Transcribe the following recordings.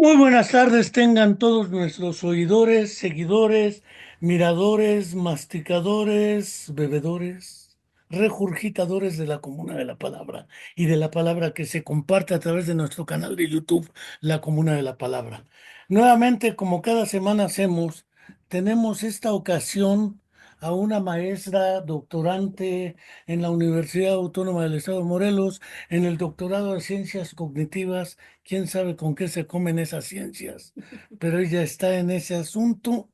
Muy buenas tardes tengan todos nuestros oidores, seguidores, miradores, masticadores, bebedores, regurgitadores de la Comuna de la Palabra y de la palabra que se comparte a través de nuestro canal de YouTube, La Comuna de la Palabra. Nuevamente, como cada semana hacemos, tenemos esta ocasión a una maestra doctorante en la Universidad Autónoma del Estado de Morelos en el doctorado de Ciencias Cognitivas. Quién sabe con qué se comen esas ciencias, pero ella está en ese asunto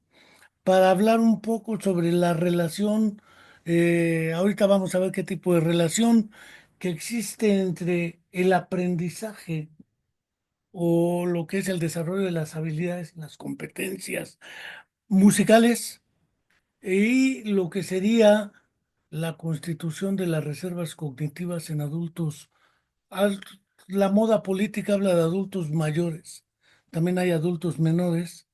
para hablar un poco sobre la relación. Ahorita vamos a ver qué tipo de relación que existe entre el aprendizaje o lo que es el desarrollo de las habilidades, las competencias musicales y lo que sería la constitución de las reservas cognitivas en adultos. Al- La moda política habla de adultos mayores. También hay adultos menores,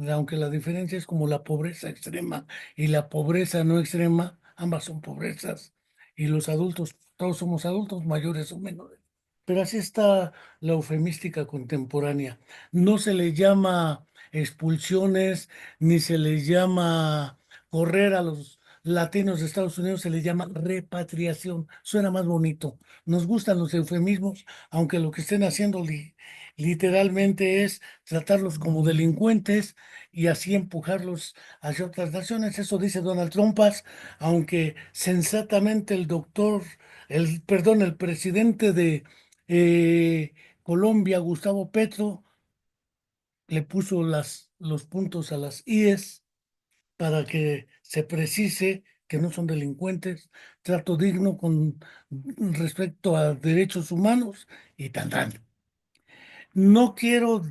aunque la diferencia es como la pobreza extrema y la pobreza no extrema, ambas son pobrezas. Y los adultos, todos somos adultos mayores o menores. Pero así está la eufemística contemporánea. No se le llama expulsiones, ni se les llama correr a los latinos de Estados Unidos, se les llama repatriación. Suena más bonito. Nos gustan los eufemismos, aunque lo que estén haciendo literalmente es tratarlos como delincuentes y así empujarlos hacia otras naciones. Eso dice Donald Trump, aunque sensatamente el presidente de eh, Colombia, Gustavo Petro, le puso los puntos a las IES para que se precise que no son delincuentes, trato digno con respecto a derechos humanos y tan tan. No quiero,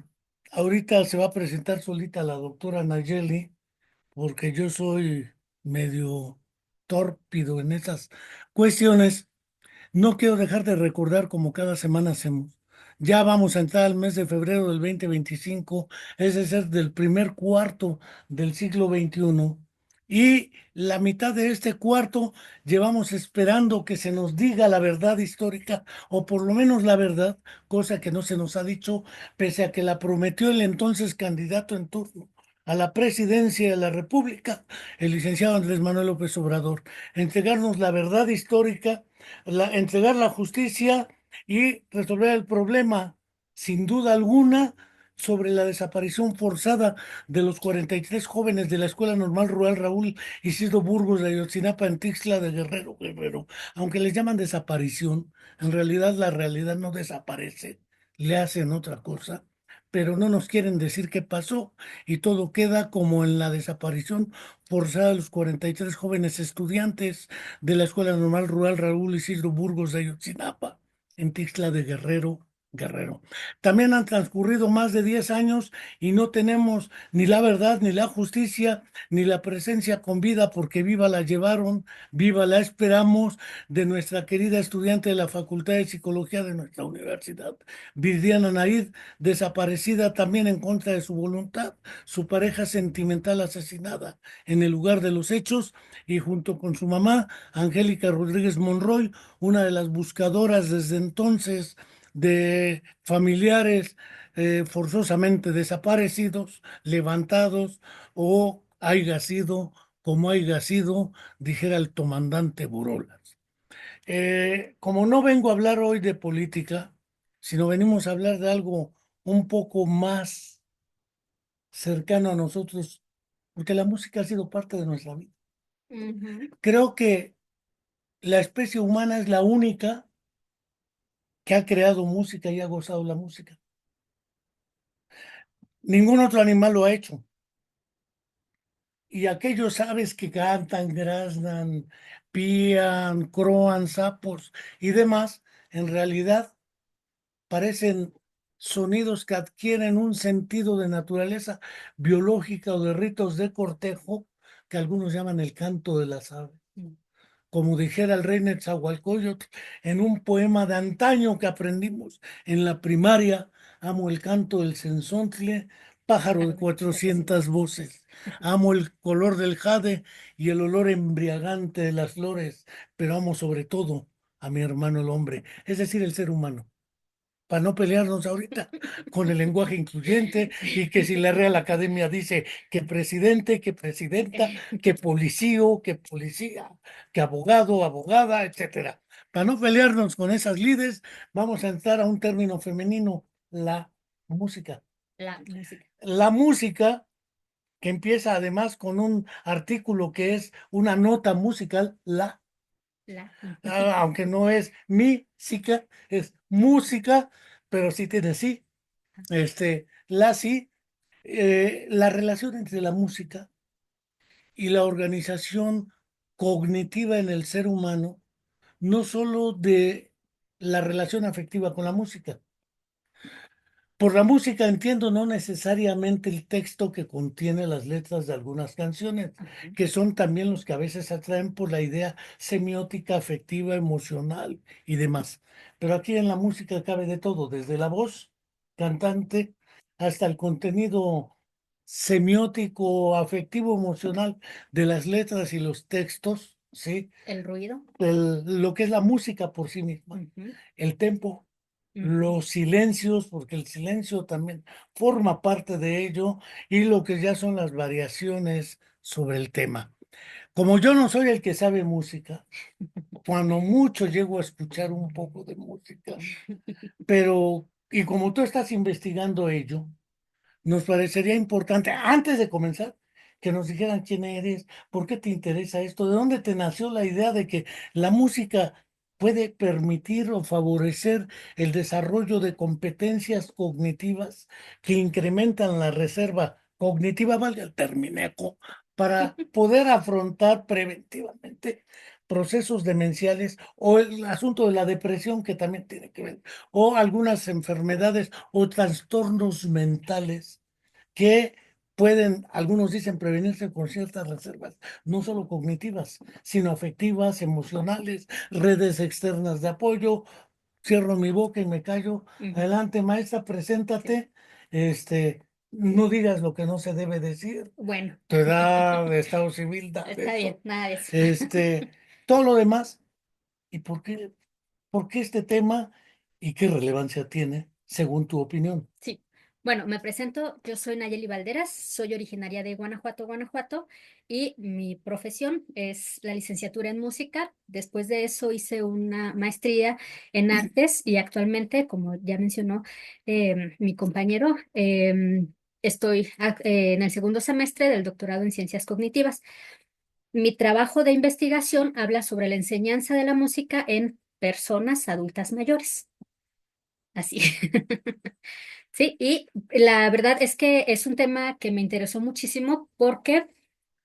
ahorita se va a presentar solita la doctora Nayeli, porque yo soy medio tórpido en esas cuestiones. No quiero dejar de recordar como cada semana hacemos. Ya vamos a entrar al mes de febrero del 2025, es decir, del primer cuarto del siglo XXI. Y la mitad de este cuarto llevamos esperando que se nos diga la verdad histórica, o por lo menos la verdad, cosa que no se nos ha dicho, pese a que la prometió el entonces candidato en turno a la presidencia de la República, el licenciado Andrés Manuel López Obrador, entregarnos la verdad histórica, entregar la justicia y resolver el problema, sin duda alguna, sobre la desaparición forzada de los 43 jóvenes de la Escuela Normal Rural Raúl Isidro Burgos de Ayotzinapa en Tixla de Guerrero, Guerrero. Aunque les llaman desaparición, en realidad la realidad no desaparece, le hacen otra cosa. Pero no nos quieren decir qué pasó y todo queda como en la desaparición forzada de los 43 jóvenes estudiantes de la Escuela Normal Rural Raúl Isidro Burgos de Ayotzinapa, en Tixla de Guerrero, Guerrero. También han transcurrido más de 10 años y no tenemos ni la verdad, ni la justicia, ni la presencia con vida, porque viva la llevaron, viva la esperamos, de nuestra querida estudiante de la Facultad de Psicología de nuestra universidad, Viridiana Naid, desaparecida también en contra de su voluntad, su pareja sentimental asesinada en el lugar de los hechos y junto con su mamá, Angélica Rodríguez Monroy, una de las buscadoras desde entonces de familiares forzosamente desaparecidos, levantados o haya sido como haya sido, dijera el comandante Burolas. Como no vengo a hablar hoy de política, sino venimos a hablar de algo un poco más cercano a nosotros, porque la música ha sido parte de nuestra vida. Ujú. Creo que la especie humana es la única que ha creado música y ha gozado la música. Ningún otro animal lo ha hecho. Y aquellos aves que cantan, graznan, pían, croan, sapos y demás, en realidad parecen sonidos que adquieren un sentido de naturaleza biológica o de ritos de cortejo que algunos llaman el canto de las aves. Como dijera el rey Netzahualcóyotl en un poema de antaño que aprendimos en la primaria, amo el canto del cenzontle, pájaro de Claro, 400 voces, amo el color del jade y el olor embriagante de las flores, pero amo sobre todo a mi hermano el hombre, es decir, el ser humano. para no pelearnos ahorita con el lenguaje incluyente y que si la Real Academia dice que presidente, que presidenta, que policío, que policía, que abogado, abogada, etcétera. Para no pelearnos con esas lides, vamos a entrar a un término femenino, la música. La música. La música, que empieza además con un artículo que es una nota musical, La. aunque no es mi música, es música, pero sí tiene sí, la sí, la relación entre la música y la organización cognitiva en el ser humano, no solo de la relación afectiva con la música. Por la música entiendo no necesariamente el texto que contiene las letras de algunas canciones, Ajá. que son también los que a veces atraen por la idea semiótica, afectiva, emocional y demás. Pero aquí en la música cabe de todo, desde la voz cantante hasta el contenido semiótico, afectivo, emocional de las letras y los textos, ¿sí? El ruido. Lo que es la música por sí misma, Ujú, el tempo, ujú. los silencios, porque el silencio también forma parte de ello, y lo que ya son las variaciones sobre el tema. Como yo no soy el que sabe música, cuando mucho llego a escuchar un poco de música, pero, y como tú estás investigando ello, nos parecería importante, antes de comenzar, que nos dijeran quién eres, por qué te interesa esto, de dónde te nació la idea de que la música puede permitir o favorecer el desarrollo de competencias cognitivas que incrementan la reserva cognitiva, valga el termineco, para poder afrontar preventivamente procesos demenciales o el asunto de la depresión que también tiene que ver, o algunas enfermedades o trastornos mentales que pueden, algunos dicen, prevenirse con ciertas reservas, no solo cognitivas, sino afectivas, emocionales, redes externas de apoyo. Cierro mi boca y me callo. Ujú. Adelante, maestra, Sí. preséntate. Este, no digas lo que no se debe decir. Bueno, Tu edad, estado civil, da de está bien, eso. nada de eso. Este, todo lo demás. ¿Y por qué este tema y qué relevancia tiene, según tu opinión? Sí. Bueno, me presento, yo soy Nayeli Valderas, soy originaria de Guanajuato, Guanajuato, y mi profesión es la licenciatura en música. Después de eso hice una maestría en artes y actualmente, como ya mencionó mi compañero, estoy en el segundo semestre del doctorado en ciencias cognitivas. Mi trabajo de investigación habla sobre la enseñanza de la música en personas adultas mayores. Así. Sí, y la verdad es que es un tema que me interesó muchísimo porque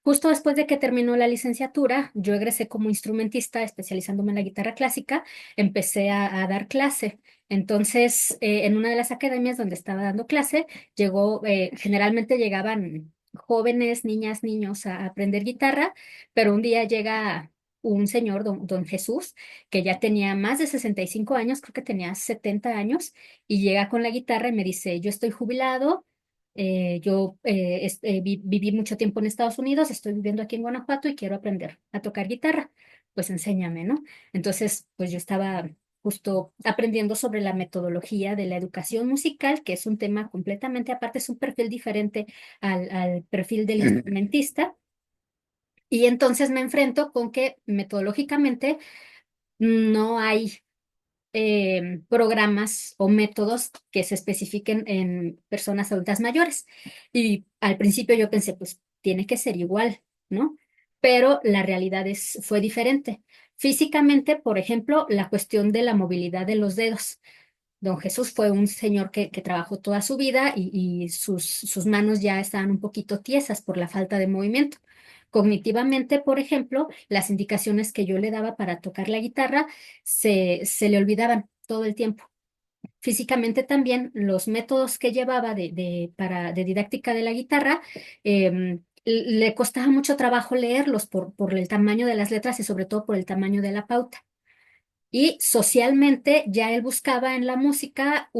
justo después de que terminó la licenciatura, yo egresé como instrumentista, especializándome en la guitarra clásica, empecé a dar clase. Entonces, en una de las academias donde estaba dando clase, generalmente llegaban jóvenes, niñas, niños a aprender guitarra, pero un día llega un señor, don Jesús, que ya tenía más de 65 años, creo que tenía 70 años, y llega con la guitarra y me dice, yo estoy jubilado. Viví mucho tiempo en Estados Unidos, estoy viviendo aquí en Guanajuato y quiero aprender a tocar guitarra. Pues enséñame, ¿no? Entonces, pues yo estaba justo aprendiendo sobre la metodología de la educación musical, que es un tema completamente aparte, es un perfil diferente al perfil del instrumentista. Y entonces me enfrento con que metodológicamente no hay programas o métodos que se especifiquen en personas adultas mayores. Y al principio yo pensé, pues tiene que ser igual, ¿no? Pero la realidad fue diferente. Físicamente, por ejemplo, la cuestión de la movilidad de los dedos. Don Jesús fue un señor que trabajó toda su vida y sus manos ya estaban un poquito tiesas por la falta de movimiento. Cognitivamente, por ejemplo, las indicaciones que yo le daba para tocar la guitarra se le olvidaban todo el tiempo. Físicamente también los métodos que llevaba de didáctica de la guitarra, le costaba mucho trabajo leerlos por el tamaño de las letras y sobre todo por el tamaño de la pauta. Y socialmente ya él buscaba en la música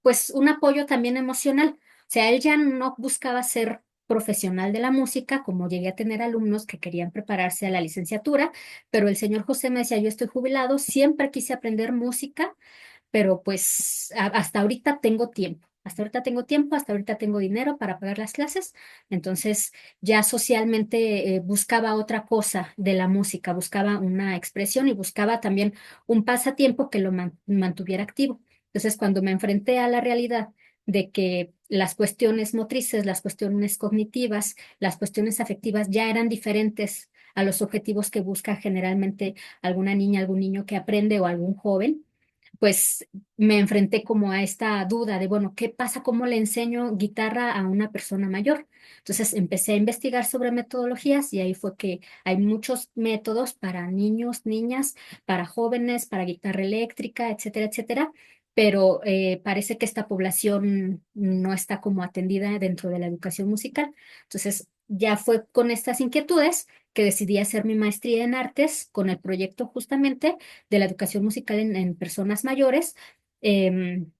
pues un apoyo también emocional. O sea, él ya no buscaba ser profesional de la música, como llegué a tener alumnos que querían prepararse a la licenciatura, pero el señor José me decía, yo estoy jubilado, siempre quise aprender música, pero pues hasta ahorita tengo tiempo. Hasta ahorita tengo tiempo, hasta ahorita tengo dinero para pagar las clases. Entonces ya socialmente buscaba otra cosa de la música, buscaba una expresión y buscaba también un pasatiempo que lo mantuviera activo. Entonces cuando me enfrenté a la realidad de que las cuestiones motrices, las cuestiones cognitivas, las cuestiones afectivas ya eran diferentes a los objetivos que busca generalmente alguna niña, algún niño que aprende o algún joven, pues me enfrenté como a esta duda de, bueno, ¿qué pasa? ¿Cómo le enseño guitarra a una persona mayor? Entonces empecé a investigar sobre metodologías y ahí fue que hay muchos métodos para niños, niñas, para jóvenes, para guitarra eléctrica, etcétera, etcétera. Pero parece que esta población no está como atendida dentro de la educación musical. Entonces, ya fue con estas inquietudes que decidí hacer mi maestría en artes con el proyecto justamente de la educación musical en personas mayores, em,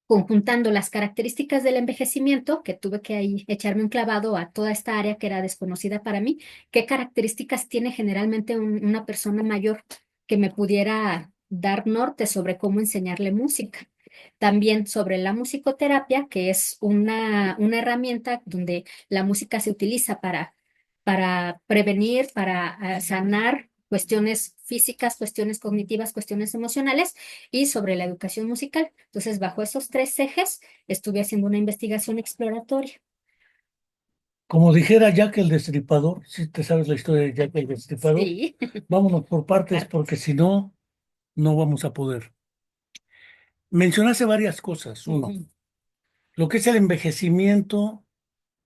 conjuntando las características del envejecimiento, que tuve que ahí echarme un clavado a toda esta área que era desconocida para mí, qué características tiene generalmente una persona mayor que me pudiera dar norte sobre cómo enseñarle música. También sobre la musicoterapia, que es una herramienta donde la música se utiliza para prevenir, para sanar cuestiones físicas, cuestiones cognitivas, cuestiones emocionales y sobre la educación musical. Entonces, bajo esos tres ejes, estuve haciendo una investigación exploratoria. Como dijera Jack el Destripador, si te sabes la historia de Jack el Destripador, Sí. vámonos por partes Partes. porque si no, no vamos a poder. Mencionaste varias cosas. Uno, Ujú, lo que es el envejecimiento,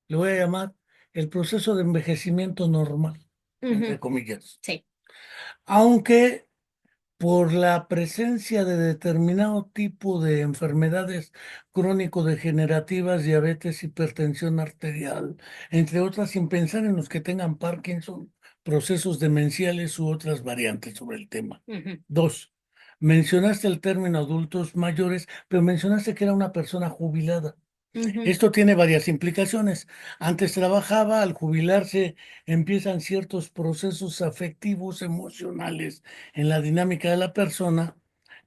le voy a llamar el proceso de envejecimiento normal, entre ujú, comillas. sí. Aunque por la presencia de determinado tipo de enfermedades crónico-degenerativas, diabetes, hipertensión arterial, entre otras, sin pensar en los que tengan Parkinson, procesos demenciales u otras variantes sobre el tema. Ujú, Dos, mencionaste el término adultos mayores, pero mencionaste que era una persona jubilada. ujú, Esto tiene varias implicaciones. Antes trabajaba, al jubilarse empiezan ciertos procesos afectivos, emocionales en la dinámica de la persona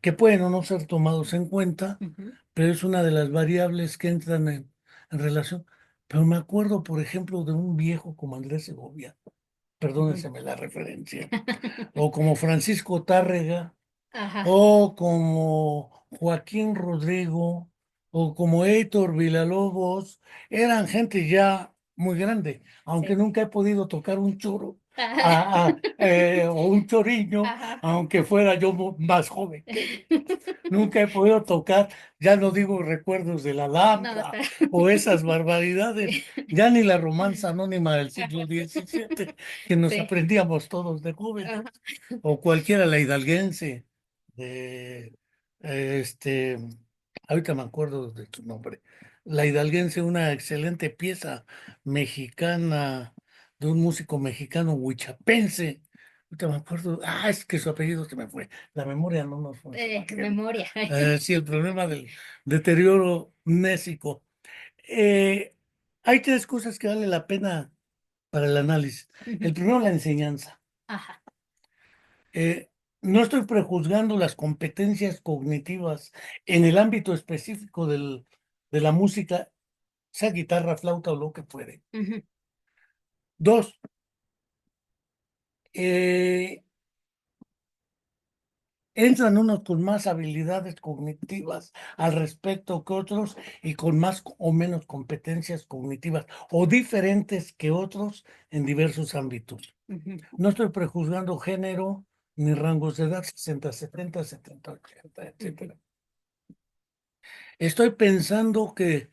que pueden o no ser tomados en cuenta, ujú, pero es una de las variables que entran en relación. Pero me acuerdo, por ejemplo, de un viejo como Andrés Segovia, ujú. perdónenseme la referencia, o como Francisco Tárrega, Ajá, o como Joaquín Rodrigo, o como Héctor Villalobos, eran gente ya muy grande, aunque sí. nunca he podido tocar un choro Ajá, o un choriño, ajá. aunque fuera yo más joven que ellos. Nunca he podido tocar, ya no digo recuerdos de la No, Alhambra espera. o esas barbaridades, Sí. ya ni la romanza anónima del Ajá, siglo XVII que nos sí. aprendíamos todos de jóvenes Ajá. o cualquiera, la hidalguense, de, este, ahorita me acuerdo de su nombre, la hidalguense, una excelente pieza mexicana, de un músico mexicano huichapense, ahorita me acuerdo, es que su apellido se me fue, la memoria no nos funciona bien. Memoria. Sí, el problema del deterioro mnésico. Eh, Hay tres cosas que vale la pena para el análisis. El Ujú, primero, la enseñanza. ajá. Eh, no estoy prejuzgando las competencias cognitivas en el ámbito específico de la música, sea guitarra, flauta o lo que fuere. Ujú, Dos, eh, entran unos con más habilidades cognitivas al respecto que otros y con más o menos competencias cognitivas o diferentes que otros en diversos ámbitos. ujú, No estoy prejuzgando género ni rangos de edad, 60, 70, 70, 80, ujú, etcétera. Estoy pensando que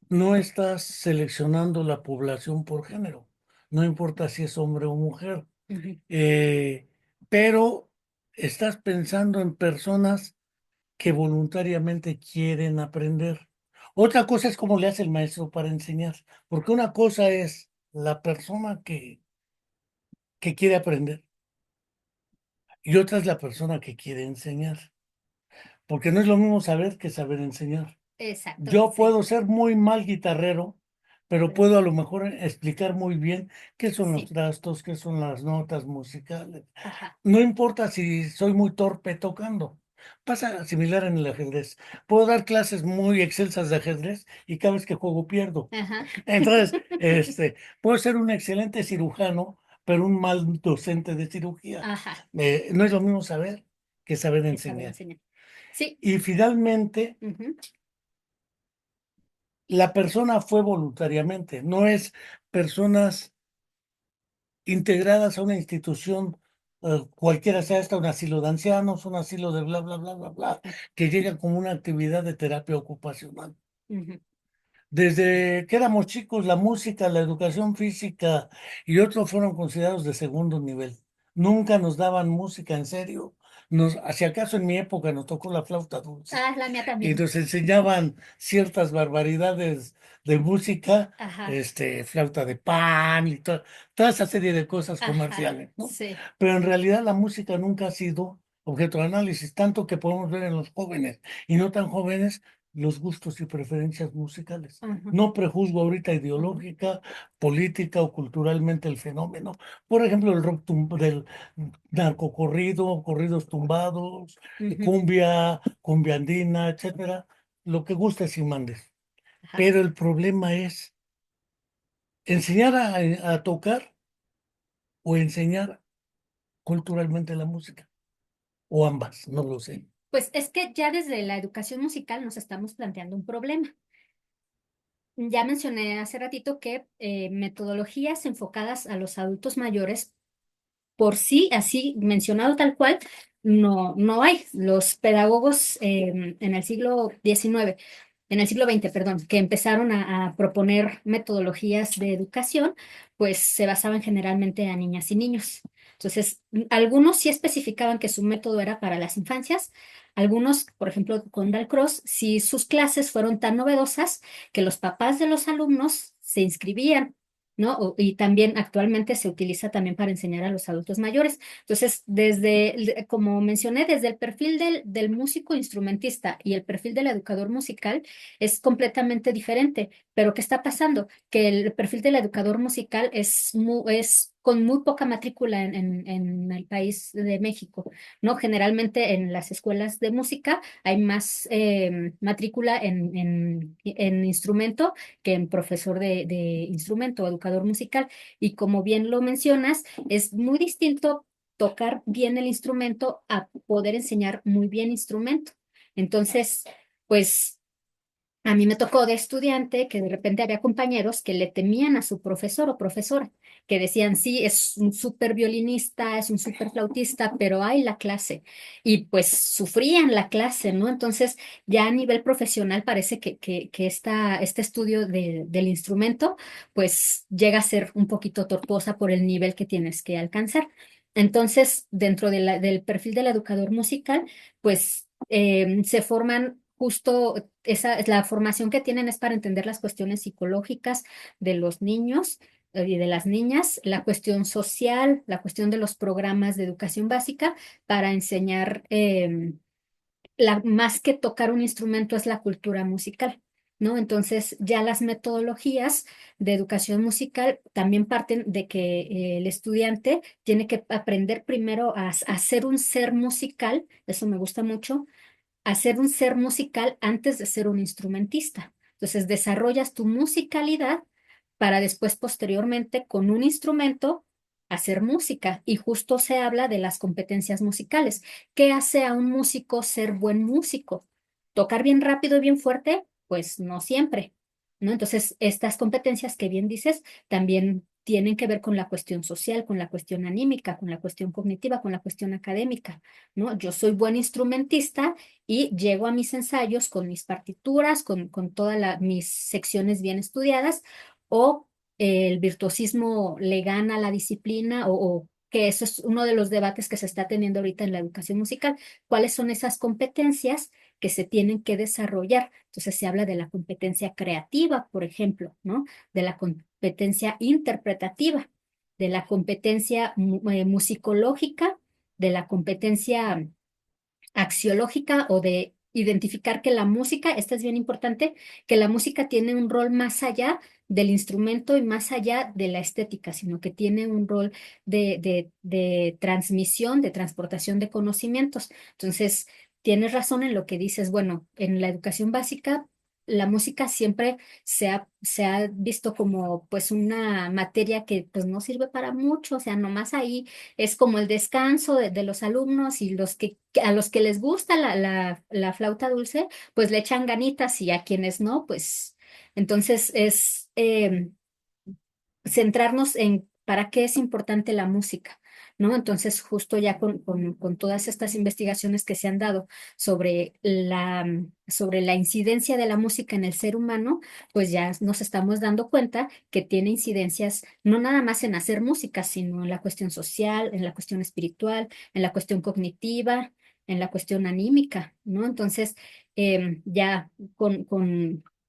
no estás seleccionando la población por género, no importa si es hombre o mujer, ujú, eh, pero estás pensando en personas que voluntariamente quieren aprender. Otra cosa es cómo le hace el maestro para enseñar, porque una cosa es la persona que quiere aprender y otra es la persona que quiere enseñar, porque no es lo mismo saber que saber enseñar. exacto, Yo sí. puedo ser muy mal guitarrero, pero Pero puedo a lo mejor explicar muy bien qué son los sí, trastos, qué son las notas musicales. ajá, No importa si soy muy torpe tocando. Pasa similar en el ajedrez. Puedo dar clases muy excelsas de ajedrez y cada vez que juego pierdo. ajá, Entonces, puedo ser un excelente cirujano, pero un mal docente de cirugía. ajá, No es lo mismo saber que saber que saber enseñar. enseñar. Sí, Y finalmente, ujú, la persona fue voluntariamente, no es personas integradas a una institución, cualquiera sea esta, un asilo de ancianos, un asilo de bla, bla, bla, bla, bla, que llega como una actividad de terapia ocupacional. ujú. Desde que éramos chicos, la música, la educación física y otros fueron considerados de segundo nivel. Nunca nos daban música en serio. Si acaso en mi época nos tocó la flauta dulce Ah, la mía y también. nos enseñaban ciertas barbaridades de música, Ajá, flauta de pan y toda esa serie de cosas ajá, comerciales, ¿no? sí, Pero en realidad la música nunca ha sido objeto de análisis, tanto que podemos ver en los jóvenes y no tan jóvenes los gustos y preferencias musicales. ajá, No prejuzgo ahorita ujú, ideológica, política o culturalmente el fenómeno. Por ejemplo, el rock del narcocorrido, corridos tumbados, ujú, cumbia, cumbia andina, etcétera, lo que gustes y mandes. ajá. Pero el problema es enseñar a tocar o enseñar culturalmente la música, o ambas, no lo sé. Pues es que ya desde la educación musical nos estamos planteando un problema. Ya mencioné hace ratito que metodologías enfocadas a los adultos mayores, por sí, así mencionado tal cual, no hay. Los pedagogos en el siglo XIX, en el siglo XX, perdón, que empezaron a proponer metodologías de educación, pues se basaban generalmente a niñas y niños. Entonces, algunos sí especificaban que su método era para las infancias, algunos, por ejemplo, con Dalcross, si sus clases fueron tan novedosas que los papás de los alumnos se inscribían. ¿No? Y también actualmente se utiliza también para enseñar a los adultos mayores. Entonces, como mencioné, desde el perfil del músico instrumentista y el perfil del educador musical es completamente diferente. Pero ¿qué está pasando? Que el perfil del educador musical es con muy poca matrícula en el país de México, ¿no? Generalmente en las escuelas de música hay más matrícula en instrumento que en profesor de instrumento o educador musical. Y como bien lo mencionas, es muy distinto tocar bien el instrumento a poder enseñar muy bien instrumento. Entonces, pues a mí me tocó de estudiante que de repente había compañeros que le temían a su profesor o profesora, que decían, sí, es un súper violinista, es un súper flautista, pero hay la clase. Y pues sufrían la clase, ¿no? Entonces, ya a nivel profesional parece que este estudio del instrumento, pues llega a ser un poquito tortuosa por el nivel que tienes que alcanzar. Entonces, dentro del perfil del educador musical, pues se forman justo la formación que tienen es para entender las cuestiones psicológicas de los niños y de las niñas, la cuestión social, la cuestión de los programas de educación básica para enseñar, más que tocar un instrumento es la cultura musical. ¿No? Entonces, ya las metodologías de educación musical también parten de que el estudiante tiene que aprender primero a ser un ser musical, eso me gusta mucho, hacer un ser musical antes de ser un instrumentista. Entonces, desarrollas tu musicalidad para después, posteriormente, con un instrumento, hacer música. Y justo se habla de las competencias musicales. ¿Qué hace a un músico ser buen músico? ¿Tocar bien rápido y bien fuerte? Pues no siempre, ¿no? Entonces, estas competencias que bien dices, también tienen que ver con la cuestión social, con la cuestión anímica, con la cuestión cognitiva, con la cuestión académica, ¿no? Yo soy buen instrumentista y llego a mis ensayos con mis partituras, con todas mis secciones bien estudiadas, o el virtuosismo le gana a la disciplina, o que eso es uno de los debates que se está teniendo ahorita en la educación musical. ¿Cuáles son esas competencias que se tienen que desarrollar? Entonces se habla de la competencia creativa, por ejemplo, ¿no? De la competencia interpretativa, de la competencia musicológica, de la competencia axiológica o de identificar que la música, esta es bien importante, que la música tiene un rol más allá del instrumento y más allá de la estética, sino que tiene un rol de transmisión, de transportación de conocimientos. Entonces, tienes razón en lo que dices. Bueno, en la educación básica, la música siempre se ha visto como pues una materia que pues no sirve para mucho, o sea, nomás ahí es como el descanso de los alumnos y a los que les gusta la flauta dulce, pues le echan ganitas y a quienes no, pues entonces es centrarnos en para qué es importante la música, ¿no? Entonces, justo ya con todas estas investigaciones que se han dado sobre la incidencia de la música en el ser humano, pues ya nos estamos dando cuenta que tiene incidencias no nada más en hacer música, sino en la cuestión social, en la cuestión espiritual, en la cuestión cognitiva, en la cuestión anímica, ¿no? Entonces, ya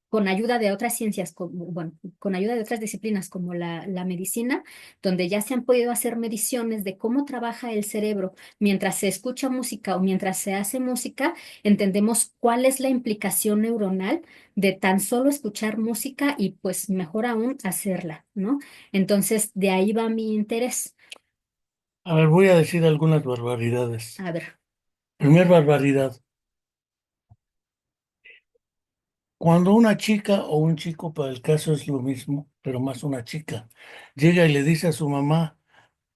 con ayuda de otras ciencias, bueno, con ayuda de otras disciplinas como la medicina, donde ya se han podido hacer mediciones de cómo trabaja el cerebro mientras se escucha música o mientras se hace música, entendemos cuál es la implicación neuronal de tan solo escuchar música y pues mejor aún hacerla, ¿no? Entonces, de ahí va mi interés. A ver, voy a decir algunas barbaridades. A ver. Primer barbaridad. Cuando una chica o un chico, para el caso es lo mismo, pero más una chica, llega y le dice a su mamá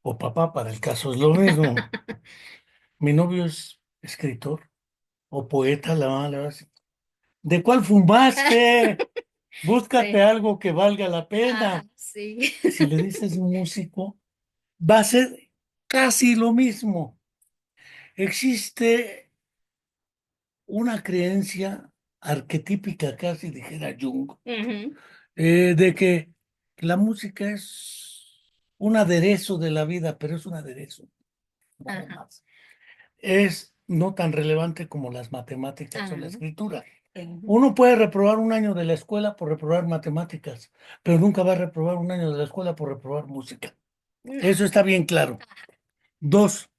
o papá, para el caso es lo mismo, mi novio es escritor o poeta, la mamá le va a decir, ¿de cuál fumaste? Búscate Sí. algo que valga la Ajá, pena. sí. Si le dices músico, va a ser casi lo mismo. Existe una creencia arquetípica, casi dijera Jung, Ujú. de que la música es un aderezo de la vida, pero es un aderezo, nada Ajá. más. Es no tan relevante como las matemáticas o la Ah, escritura. ujú. Uno puede reprobar un año de la escuela por reprobar matemáticas, pero nunca va a reprobar un año de la escuela por reprobar música. No. Eso está bien claro. Dos,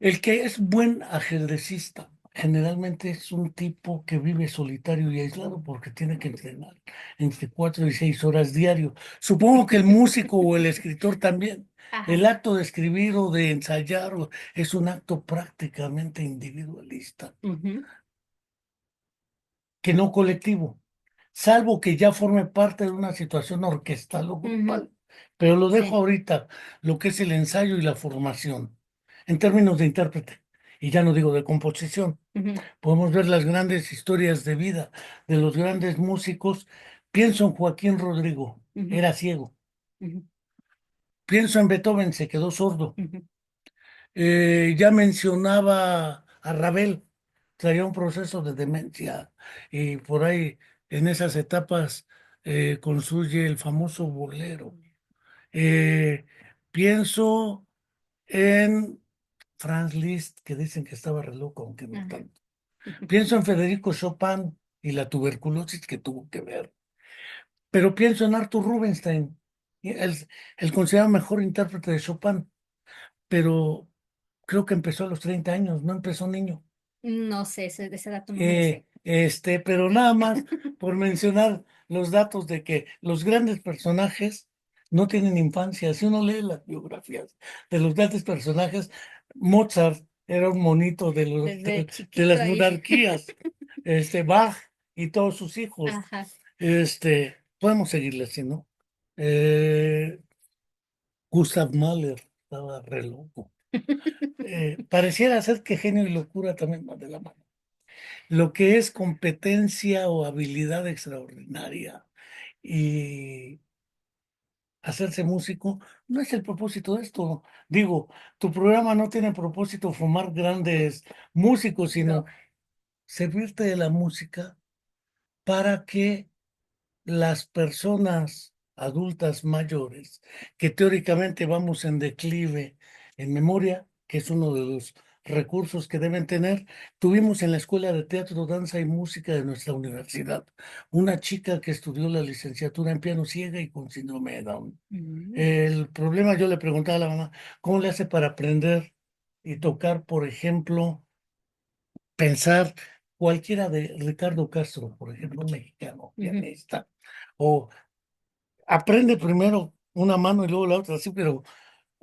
el que es buen ajedrecista generalmente es un tipo que vive solitario y aislado porque tiene que entrenar entre 4 y 6 horas diario. Supongo que el músico o el escritor también. Ajá. El acto de escribir o de ensayar es un acto prácticamente individualista, Ujú, que no colectivo, salvo que ya forme parte de una situación orquestal o ujú. grupal. Pero lo dejo Sí. ahorita, lo que es el ensayo y la formación, en términos de intérprete, y ya no digo de composición. Ujú, Podemos ver las grandes historias de vida de los grandes músicos. Pienso en Joaquín Rodrigo, ujú, era ciego. ujú, Pienso en Beethoven, se quedó sordo. ujú. Ya mencionaba a Ravel, traía un proceso de demencia y por ahí en esas etapas construye el famoso bolero. Eh, Pienso en Franz Liszt, que dicen que estaba re loco, aunque no Ajá. tanto. Pienso en Federico Chopin y la tuberculosis que tuvo que ver. Pero pienso en Arthur Rubinstein, y el considerado mejor intérprete de Chopin, pero creo que empezó a los 30 años, no empezó niño. No sé, de ese dato no me lo sé. Pero nada más por mencionar los datos de que los grandes personajes no tienen infancia. Si uno lee las biografías de los grandes personajes, Mozart era un monito Desde de chiquito las ahí. monarquías, Bach y todos sus hijos. Ajá. Podemos seguirle así, ¿no? Eh, Gustav Mahler estaba re loco. Pareciera ser que genio y locura también van de la mano. Lo que es competencia o habilidad extraordinaria y hacerse músico no es el propósito de esto. Digo, tu programa no tiene propósito formar grandes músicos, No. sino servirte de la música para que las personas adultas mayores, que teóricamente vamos en declive en memoria, que es uno de los recursos que deben tener, tuvimos en la Escuela de Teatro, Danza y Música de nuestra universidad una chica que estudió la licenciatura en piano ciega y con síndrome de Down. Mm. El problema, yo le preguntaba a la mamá, ¿cómo le hace para aprender y tocar, por ejemplo, pensar cualquiera de Ricardo Castro, por ejemplo, un mexicano, Ujú. pianista, o aprende primero una mano y luego la otra, sí, pero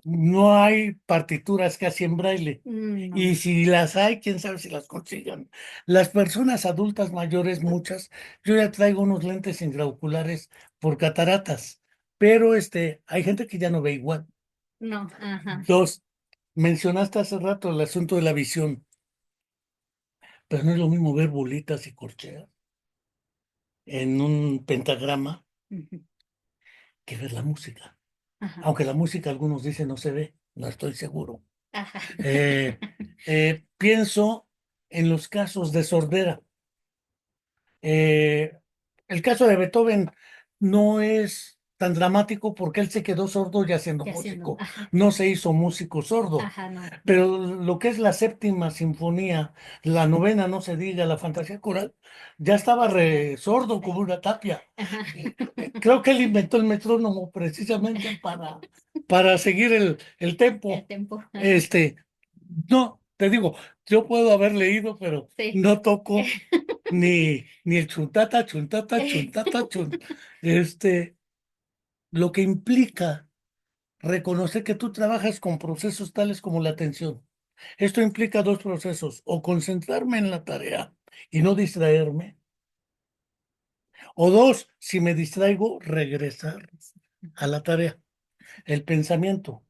no hay partituras casi en braille. No, Y si las hay, quién sabe si las consigan. Las personas adultas mayores, muchas, yo ya traigo unos lentes intraoculares por cataratas, pero hay gente que ya no ve igual. no, ajá, Dos, mencionaste hace rato el asunto de la visión, pero no es lo mismo ver bolitas y corcheas en un pentagrama ujú, que ver la música. ajá, Aunque la música algunos dicen no se ve, no estoy seguro. ajá. Eh, Pienso en los casos de sordera. Eh, el caso de Beethoven no es tan dramático porque él se quedó sordo ya siendo Ya haciendo, músico, ajá, no se hizo músico sordo. ajá, no, Pero lo que es la séptima sinfonía, la novena, no se diga, la fantasía coral, ya estaba ya, re sordo como sí, una tapia. ajá. Creo que él inventó el metrónomo precisamente para seguir el El tempo. tempo, ajá, Este, no, te digo, yo puedo haber leído, pero sí. no toco ni el chuntata, chuntata, chuntata, chun. Este, lo que implica reconocer que tú trabajas con procesos tales como la atención. Esto implica dos procesos, o concentrarme en la tarea y no distraerme, o dos, si me distraigo, regresar a la tarea. El pensamiento.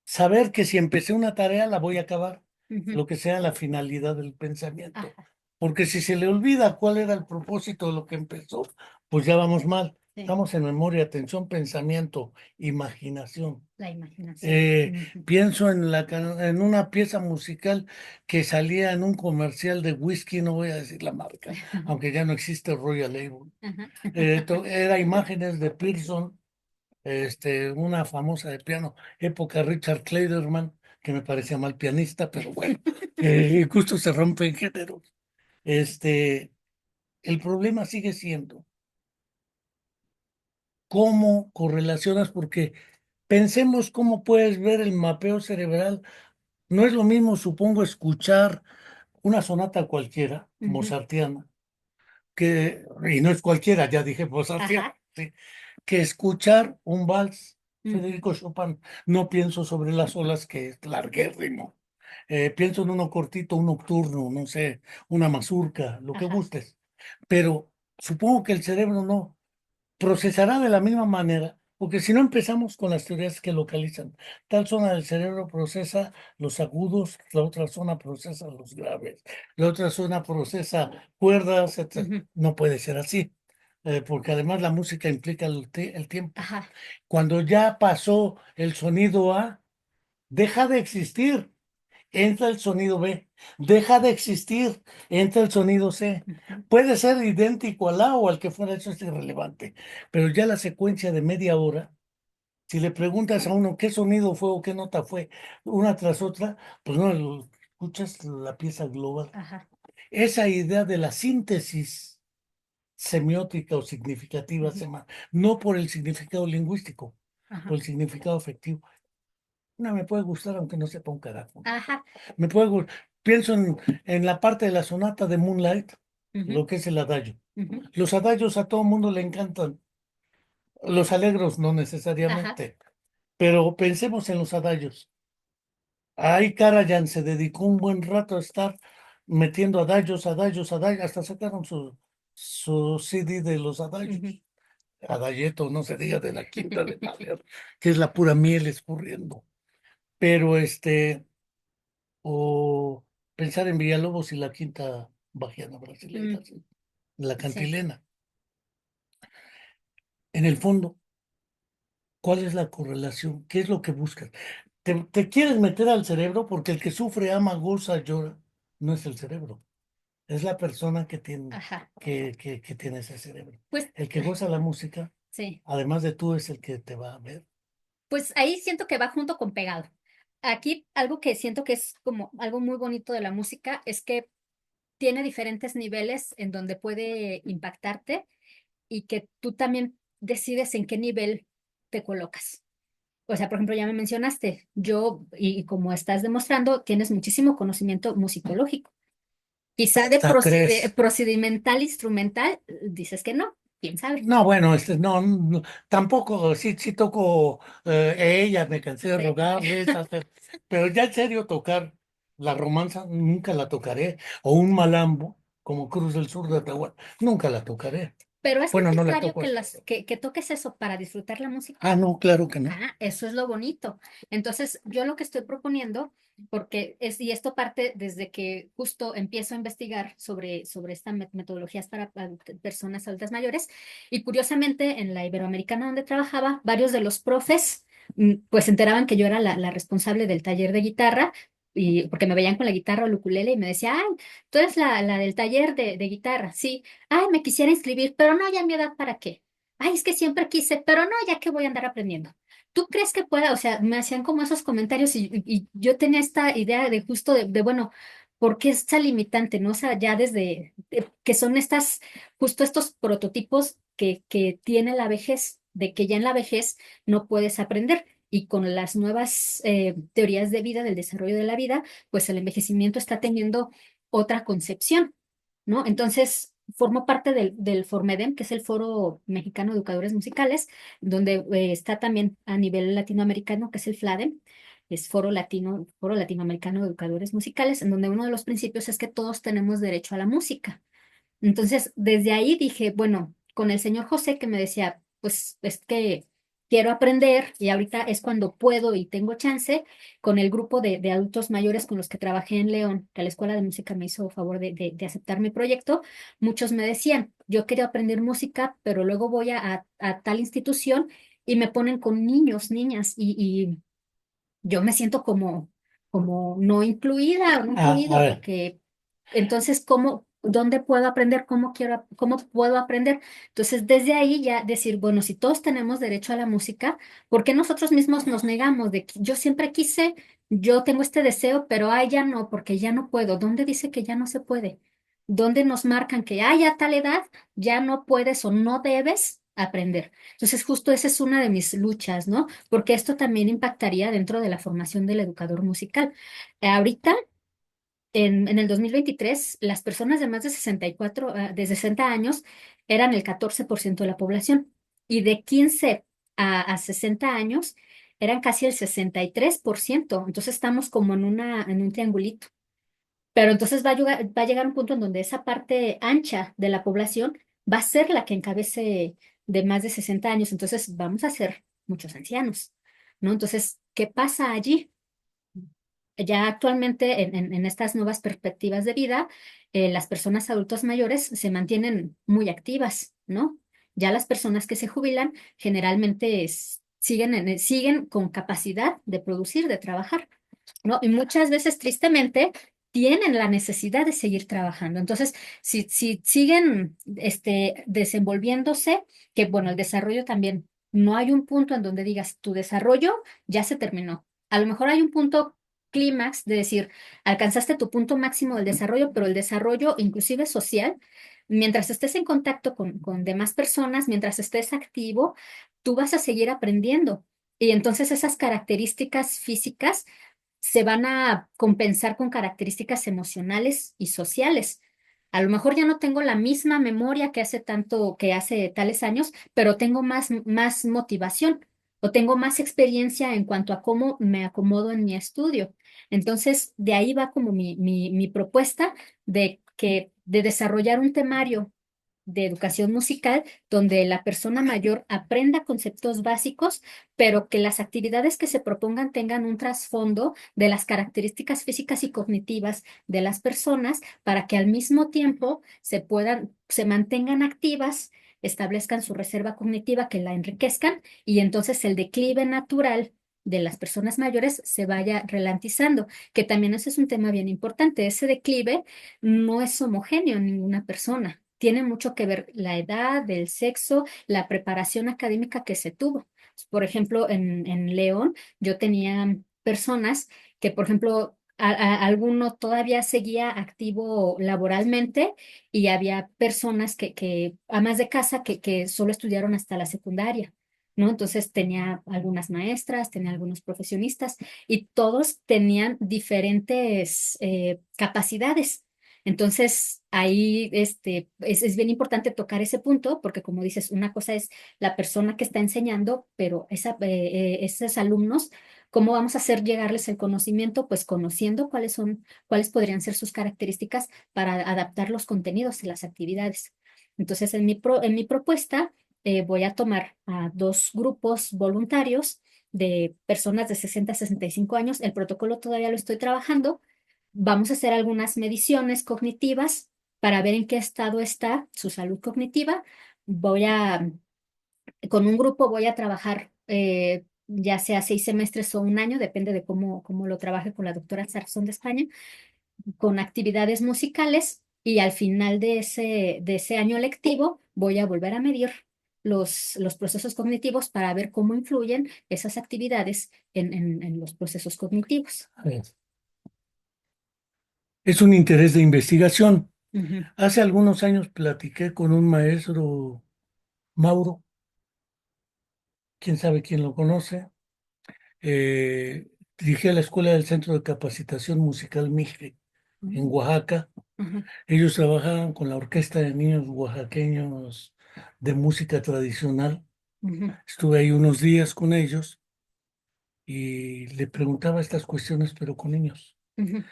Saber que si empecé una tarea la voy a acabar, Ujú, lo que sea la finalidad del pensamiento. ajá, Porque si se le olvida cuál era el propósito de lo que empezó, pues ya vamos mal. sí, Estamos en memoria, atención, pensamiento, imaginación. la imaginación. Eh, Ujú. Pienso en una pieza musical que salía en un comercial de whisky, no voy a decir la marca, aunque ya no existe Royal Label. Ajá. Era imágenes de Pearson, una famosa de piano, época Richard Clayderman, que me parecía mal pianista, pero bueno, justo se rompen géneros. El problema sigue siendo cómo correlacionas, porque pensemos cómo puedes ver el mapeo cerebral. No es lo mismo, supongo, escuchar una sonata cualquiera, Ujú, mozartiana, y no es cualquiera, ya dije mozartiana, ajá. ¿sí? Que escuchar un vals, Ujú, Federico Chopin. No pienso sobre las olas, que es larguérrimo. Pienso en uno cortito, un nocturno, no sé, una mazurca, lo que ajá. gustes. Pero supongo que el cerebro no procesará de la misma manera, porque si no empezamos con las teorías que localizan, tal zona del cerebro procesa los agudos, la otra zona procesa los graves, la otra zona procesa cuerdas, etc. Ujú, No puede ser así, porque además la música implica el tiempo. ajá. Cuando ya pasó el sonido A, deja de existir, entra el sonido B, deja de existir, entra el sonido C. Ujú, Puede ser idéntico al A o al que fuera, eso es irrelevante, pero ya la secuencia de media hora, si le preguntas a uno qué sonido fue o qué nota fue, una tras otra, pues no, escuchas la pieza global. ajá. Esa idea de la síntesis semiótica o significativa, Ujú, no por el significado lingüístico, por ajá. el significado afectivo. Una me puede gustar aunque no sepa un carajo. Ajá. Me puede, pienso en la parte de la sonata de Moonlight, Ujú, lo que es el adagio. ujú, Los adagios a todo mundo le encantan, los alegros no ajá. necesariamente, pero pensemos en los adagios. Ahí Karajan se dedicó un buen rato a estar metiendo adagios, adagios, adagios, hasta sacaron su CD de los Ujú, adagios. Adayeto, no se diga de la quinta de Mahler, que es la pura miel escurriendo. Pero o pensar en Villalobos y la quinta bajiana brasileña, mm, ¿sí? La sí. cantilena. En el fondo, ¿cuál es la correlación? ¿Qué es lo que buscas? Te quieres meter al cerebro porque el que sufre, ama, goza, llora, no es el cerebro, es la persona Ajá. que tiene ese cerebro. Pues El que goza la música, sí. además de tú, es el que te va a ver. Pues ahí siento que va junto con pegado. Aquí algo que siento que es como algo muy bonito de la música es que tiene diferentes niveles en donde puede impactarte y que tú también decides en qué nivel te colocas. O sea, por ejemplo, ya me mencionaste, yo, y como estás demostrando, tienes muchísimo conocimiento musicológico. Quizá de hasta crees. procedimental instrumental, dices que no, quién sabe. No, bueno, no, tampoco, sí, sí toco ella, me cansé de Sí. rogarles, pero ya en serio tocar la romanza, nunca la tocaré, o un malambo, como Cruz del Sur de Tehuantepec, nunca la tocaré. Pero es Bueno, no la necesario toco que, así. que toques eso para disfrutar la música. Ah, no, claro que no. Ah, eso es lo bonito. Entonces, yo lo que estoy proponiendo, porque es, y esto parte desde que justo empiezo a investigar sobre estas metodologías para personas adultas mayores, y curiosamente en la Iberoamericana donde trabajaba, varios de los profes, pues se enteraban que yo era la responsable del taller de guitarra, y porque me veían con la guitarra o el ukulele y me decía, ay, tú eres la del taller de guitarra, sí, ay, me quisiera inscribir, pero no, ya a mi edad, ¿para qué? Ay, es que siempre quise, pero no, ya que voy a andar aprendiendo. ¿Tú crees que pueda? O sea, me hacían como esos comentarios y yo tenía esta idea de justo bueno, ¿por qué esta limitante, no? O sea, ya desde que son estas, justo estos prototipos que tiene la vejez, de que ya en la vejez no puedes aprender. Y con las nuevas teorías de vida, del desarrollo de la vida, pues el envejecimiento está teniendo otra concepción, ¿no? Entonces, formo parte del Formedem, que es el Foro Mexicano de Educadores Musicales, donde está también a nivel latinoamericano, que es el FLADEM, es Foro Latinoamericano de Educadores Musicales, en donde uno de los principios es que todos tenemos derecho a la música. Entonces, desde ahí dije, bueno, con el señor José que me decía, pues es que quiero aprender y ahorita es cuando puedo y tengo chance, con el grupo de adultos mayores con los que trabajé en León, que la Escuela de Música me hizo favor de aceptar mi proyecto, muchos me decían, yo quería aprender música, pero luego voy a tal institución y me ponen con niños, niñas, y yo me siento como no incluida o no A incluido, ver, porque entonces, dónde puedo aprender? ¿Cómo puedo aprender? Entonces, desde ahí ya decir, bueno, si todos tenemos derecho a la música, ¿por qué nosotros mismos nos negamos de que yo siempre quise, yo tengo este deseo, pero ay, ya no, porque ya no puedo? ¿Dónde dice que ya no se puede? ¿Dónde nos marcan que ay, a tal edad ya no puedes o no debes aprender? Entonces, justo esa es una de mis luchas, ¿no? Porque esto también impactaría dentro de la formación del educador musical. Ahorita, en el 2023 las personas de más de 64, de 60 años eran el 14% de la población y de 15 a 60 años eran casi el 63%. Entonces estamos como en un triangulito. Pero entonces va a llegar un punto en donde esa parte ancha de la población va a ser la que encabece de más de 60 años. Entonces vamos a ser muchos ancianos, ¿no? Entonces, ¿qué pasa allí? Ya actualmente en estas nuevas perspectivas de vida, las personas adultos mayores se mantienen muy activas, ¿no? Ya las personas que se jubilan generalmente siguen con capacidad de producir, de trabajar, ¿no? Y muchas veces, tristemente, tienen la necesidad de seguir trabajando. Entonces, si siguen desenvolviéndose, que bueno, el desarrollo también, no hay un punto en donde digas, tu desarrollo ya se terminó. A lo mejor hay un punto clímax de decir, alcanzaste tu punto máximo del desarrollo, pero el desarrollo, inclusive social, mientras estés en contacto con demás personas, mientras estés activo, tú vas a seguir aprendiendo. Y entonces esas características físicas se van a compensar con características emocionales y sociales. A lo mejor ya no tengo la misma memoria que hace tales años, pero tengo más motivación o tengo más experiencia en cuanto a cómo me acomodo en mi estudio. Entonces, de ahí va como mi propuesta de desarrollar un temario de educación musical donde la persona mayor aprenda conceptos básicos, pero que las actividades que se propongan tengan un trasfondo de las características físicas y cognitivas de las personas para que al mismo tiempo se mantengan activas, establezcan su reserva cognitiva, que la enriquezcan y entonces el declive natural de las personas mayores se vaya ralentizando, que también ese es un tema bien importante. Ese declive no es homogéneo en ninguna persona. Tiene mucho que ver la edad, el sexo, la preparación académica que se tuvo. Por ejemplo, en León yo tenía personas que, por ejemplo, alguno todavía seguía activo laboralmente y había personas amas de casa, que solo estudiaron hasta la secundaria, ¿no? Entonces tenía algunas maestras, tenía algunos profesionistas y todos tenían diferentes capacidades. Entonces, ahí es bien importante tocar ese punto, porque como dices, una cosa es la persona que está enseñando, pero esos alumnos, ¿cómo vamos a hacer llegarles el conocimiento? Pues conociendo cuáles podrían ser sus características para adaptar los contenidos y las actividades. Entonces, en mi propuesta, voy a tomar a dos grupos voluntarios de personas de 60 a 65 años. El protocolo todavía lo estoy trabajando. Vamos a hacer algunas mediciones cognitivas para ver en qué estado está su salud cognitiva. Con un grupo voy a trabajar ya sea 6 semestres o un año, depende de cómo lo trabaje con la doctora Sarzón de España, con actividades musicales y al final de ese año lectivo voy a volver a medir los procesos cognitivos para ver cómo influyen esas actividades en los procesos cognitivos. Es un interés de investigación. Ujú, Hace algunos años platiqué con un maestro, Mauro, quién sabe quién lo conoce. Dirigía la escuela del Centro de Capacitación Musical Mije en ujú, Oaxaca. ujú, Ellos trabajaban con la Orquesta de Niños Oaxaqueños de Música Tradicional. ujú, Estuve ahí unos días con ellos y le preguntaba estas cuestiones, pero con niños. ujú,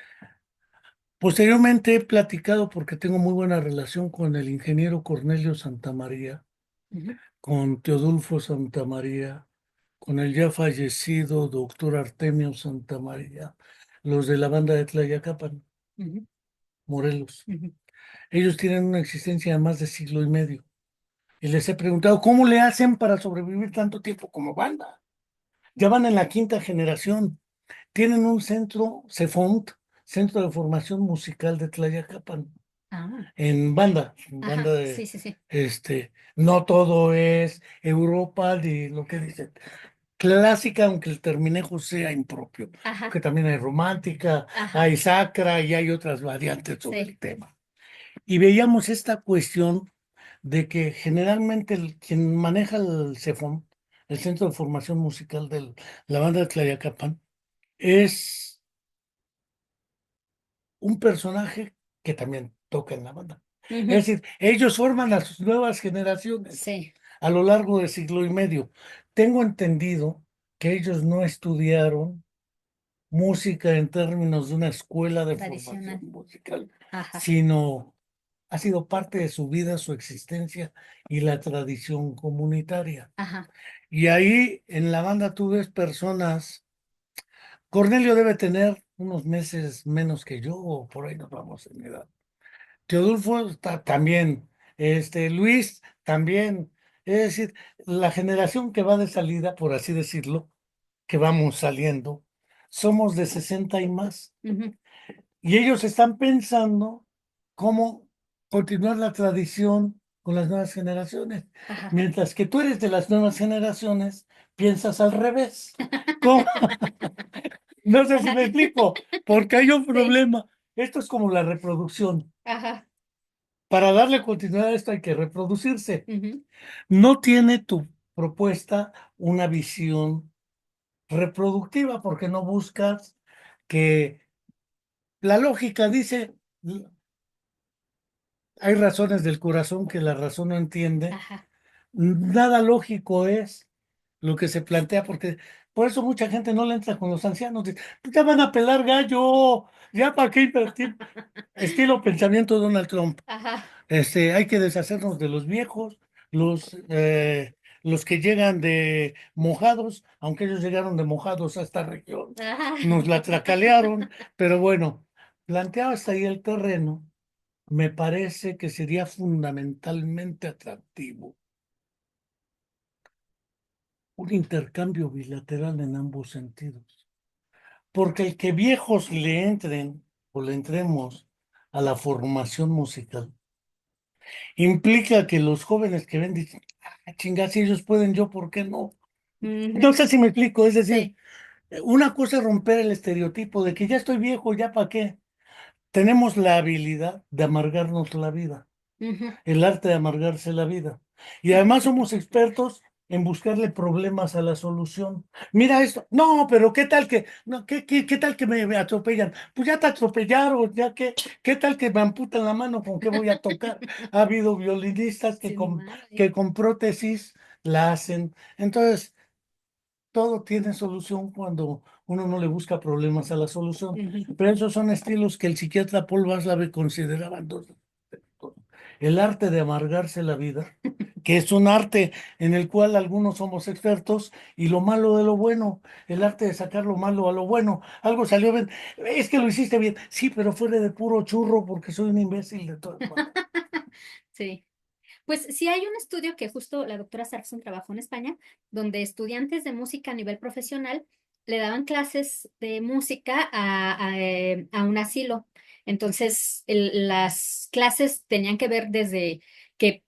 Posteriormente he platicado porque tengo muy buena relación con el ingeniero Cornelio Santamaría, ujú, con Teodulfo Santamaría, con el ya fallecido doctor Artemio Santamaría, los de la banda de Tlayacapan, ujú, Morelos. ujú. Ellos tienen una existencia de más de siglo y medio. Y les he preguntado, ¿cómo le hacen para sobrevivir tanto tiempo como banda? Ya van en la quinta generación. Tienen un centro, CEFONT, Centro de Formación Musical de Tlayacapan, Ah, en banda ajá, sí, de, sí, sí. no todo es Europa, de lo que dicen, clásica, aunque el terminejo sea impropio, Ajá, porque también hay romántica, ajá, hay sacra y hay otras variantes sobre sí. el tema. Y veíamos esta cuestión de que generalmente quien maneja el CEFON, el Centro de Formación Musical de la banda de Tlayacapan, es un personaje que también toca en la banda. Ujú, Es decir, ellos forman a sus nuevas generaciones sí, a lo largo de siglo y medio. Tengo entendido que ellos no estudiaron música en términos de una escuela de formación tradicional. musical, Ajá, sino ha sido parte de su vida, su existencia y la tradición comunitaria. ajá. Y ahí en la banda tú ves personas, Cornelio debe tener unos meses menos que yo, o por ahí nos vamos en edad. Teodulfo también, Luis también. Es decir, la generación que va de salida, por así decirlo, que vamos saliendo, somos de 60 y más. Ujú, Y ellos están pensando cómo continuar la tradición con las nuevas generaciones. ajá. Mientras que tú eres de las nuevas generaciones, piensas al revés. ¿Cómo? No sé si me explico, porque hay un Sí, problema. Esto es como la reproducción. ajá. Para darle continuidad a esto hay que reproducirse. Ujú, No tiene tu propuesta una visión reproductiva porque no buscas que la lógica dice, hay razones del corazón que la razón no entiende. ajá. Nada lógico es lo que se plantea porque por eso mucha gente no le entra con los ancianos. Dice, "Pues ya van a pelar gallo, ya para qué invertir". Estilo pensamiento de Donald Trump. Ajá, Hay que deshacernos de los viejos, los que llegan de mojados, aunque ellos llegaron de mojados a esta región, ajá. nos la tracalearon, pero bueno, planteado hasta ahí el terreno, me parece que sería fundamentalmente atractivo un intercambio bilateral en ambos sentidos, porque el que viejos le entren o le entremos a la formación musical implica que los jóvenes que ven dicen, "Ah, chinga, si ellos pueden, yo, ¿por qué no?". Ujú, No sé si me explico, es decir, sí, una cosa es romper el estereotipo de que ya estoy viejo, ya para qué. Tenemos la habilidad de amargarnos la vida, ujú, el arte de amargarse la vida. Y además somos expertos en buscarle problemas a la solución. Mira esto, no, pero ¿qué tal que, no, qué tal que me atropellan? Pues ya te atropellaron, ya que, ¿qué tal que me amputan la mano? ¿Con qué voy a tocar? Ha habido violinistas Sin humano, que con prótesis la hacen. Entonces, todo tiene solución cuando uno no le busca problemas a la solución. Ujú. Pero esos son estilos que el psiquiatra Paul Václav consideraba entonces el arte de amargarse la vida, que es un arte en el cual algunos somos expertos, y lo malo de lo bueno, el arte de sacar lo malo a lo bueno. Algo salió bien, es que lo hiciste bien, sí, pero fue de puro churro porque soy un imbécil de todas maneras. Sí. Pues sí hay un estudio que justo la doctora Sarkson trabajó en España, donde estudiantes de música a nivel profesional le daban clases de música a un asilo. Entonces, las clases tenían que ver desde que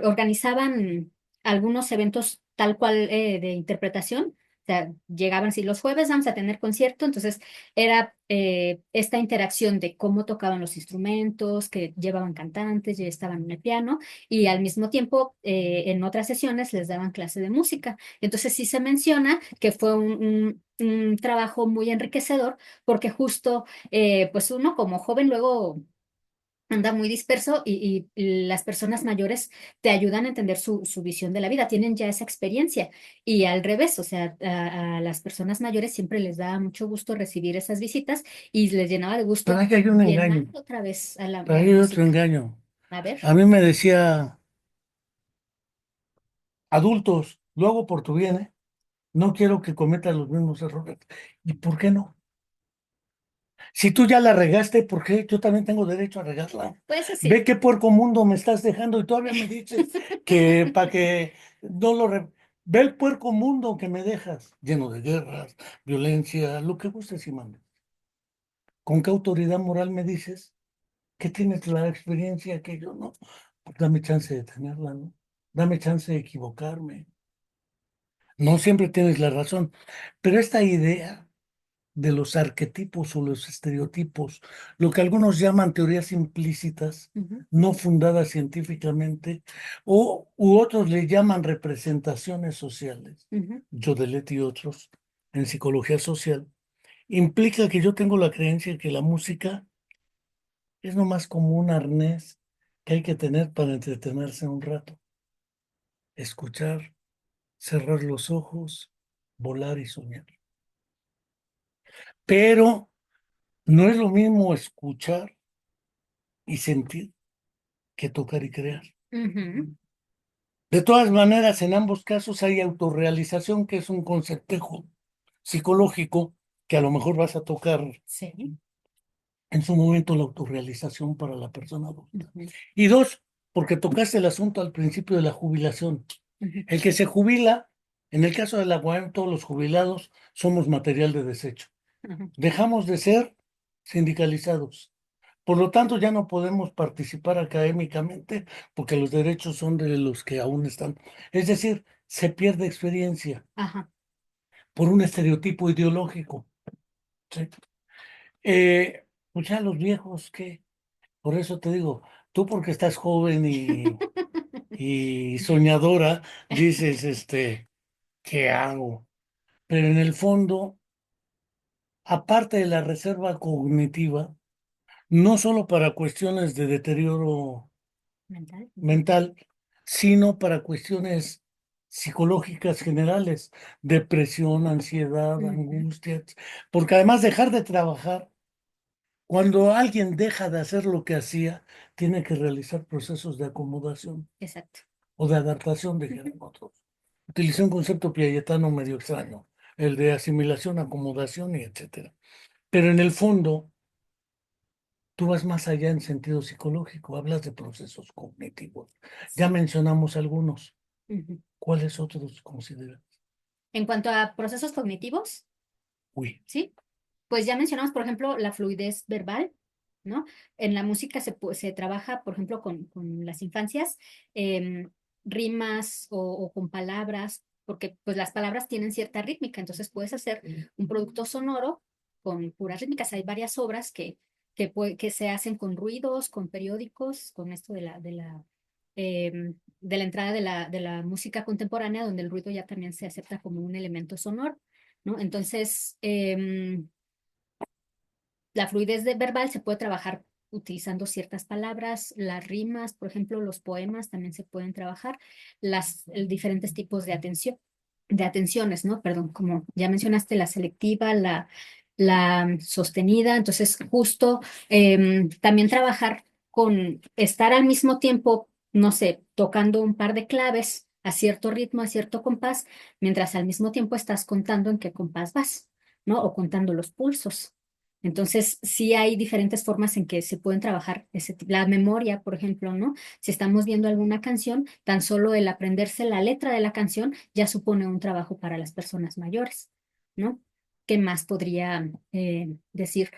organizaban algunos eventos tal cual de interpretación. O sea, llegaban, si los jueves vamos a tener concierto, entonces era esta interacción de cómo tocaban los instrumentos, que llevaban cantantes, ya estaban en el piano y al mismo tiempo en otras sesiones les daban clase de música. Entonces sí se menciona que fue un trabajo muy enriquecedor porque justo pues uno como joven luego anda muy disperso y las personas mayores te ayudan a entender su visión de la vida, tienen ya esa experiencia y al revés, o sea, a las personas mayores siempre les da mucho gusto recibir esas visitas y les llenaba de Pero gusto ahí hay un llenar engaño, otra vez a pero la ahí hay otro música. engaño. A ver. A mí me decía, adultos, lo hago por tu bien, ¿eh? No quiero que cometas los mismos errores. ¿Y por qué no? Si tú ya la regaste, ¿por qué? Yo también tengo derecho a regarla. Pues Ve sí. qué puerco mundo me estás dejando y todavía me dices que para que no lo... Ve el puerco mundo que me dejas, lleno de guerras, violencia, lo que gustes y mandes. ¿Con qué autoridad moral me dices que tienes la experiencia que yo no? Pues dame chance de tenerla, ¿no? Dame chance de equivocarme. No siempre tienes la razón, pero esta idea de los arquetipos o los estereotipos, lo que algunos llaman teorías implícitas, Ujú, no fundadas científicamente, u otros le llaman representaciones sociales, ujú, Jodelet y otros, en psicología social, implica que yo tengo la creencia que la música es nomás como un arnés que hay que tener para entretenerse un rato, escuchar, cerrar los ojos, volar y soñar. Pero no es lo mismo escuchar y sentir que tocar y crear. ujú. De todas maneras, en ambos casos hay autorrealización, que es un concepto psicológico que a lo mejor vas a tocar Sí. en su momento, la autorrealización para la persona adulta. Ujú, Y dos, porque tocaste el asunto al principio de la jubilación. ujú, El que se jubila, en el caso de la UAM, todos los jubilados somos material de desecho. ujú. Dejamos de ser sindicalizados. Por lo tanto, ya no podemos participar académicamente porque los derechos son de los que aún están. Es decir, se pierde experiencia Ajá. por un estereotipo ideológico. ¿Sí? Pues ya los viejos, ¿qué? Por eso te digo, tú porque estás joven y soñadora, dices, ¿qué hago? Pero en el fondo, aparte de la reserva cognitiva, no solo para cuestiones de deterioro Mental. Ujú, mental, sino para cuestiones psicológicas generales, depresión, ansiedad, ujú. angustia, porque además dejar de trabajar, cuando alguien deja de hacer lo que hacía, tiene que realizar procesos de acomodación Exacto. o de adaptación, Ujú. dijeron otros. Utilicé un concepto piagetano medio extraño, el de asimilación, acomodación y etcétera. Pero en el fondo, tú vas más allá en sentido psicológico, hablas de procesos cognitivos. Ya Sí. mencionamos algunos. Ujú. ¿Cuáles otros consideras? En cuanto a procesos cognitivos, Uy, ¿sí? Pues ya mencionamos, por ejemplo, la fluidez verbal, ¿no? En la música se trabaja, por ejemplo, con las infancias, em, rimas o con palabras, porque pues las palabras tienen cierta rítmica, entonces puedes hacer un producto sonoro con puras rítmicas. Hay varias obras que se hacen con ruidos, con periódicos, con esto de la de la entrada de la música contemporánea, donde el ruido ya también se acepta como un elemento sonoro, ¿no? Entonces, la fluidez verbal se puede trabajar utilizando ciertas palabras, las rimas, por ejemplo, los poemas también se pueden trabajar, diferentes tipos de atenciones, ¿no? Perdón, como ya mencionaste, la selectiva, la sostenida, entonces justo también trabajar con estar al mismo tiempo, no sé, tocando un par de claves a cierto ritmo, a cierto compás, mientras al mismo tiempo estás contando en qué compás vas, ¿no? O contando los pulsos. Entonces, sí hay diferentes formas en que se pueden trabajar la memoria, por ejemplo, ¿no? Si estamos viendo alguna canción, tan solo el aprenderse la letra de la canción ya supone un trabajo para las personas mayores, ¿no? ¿Qué más podría decir?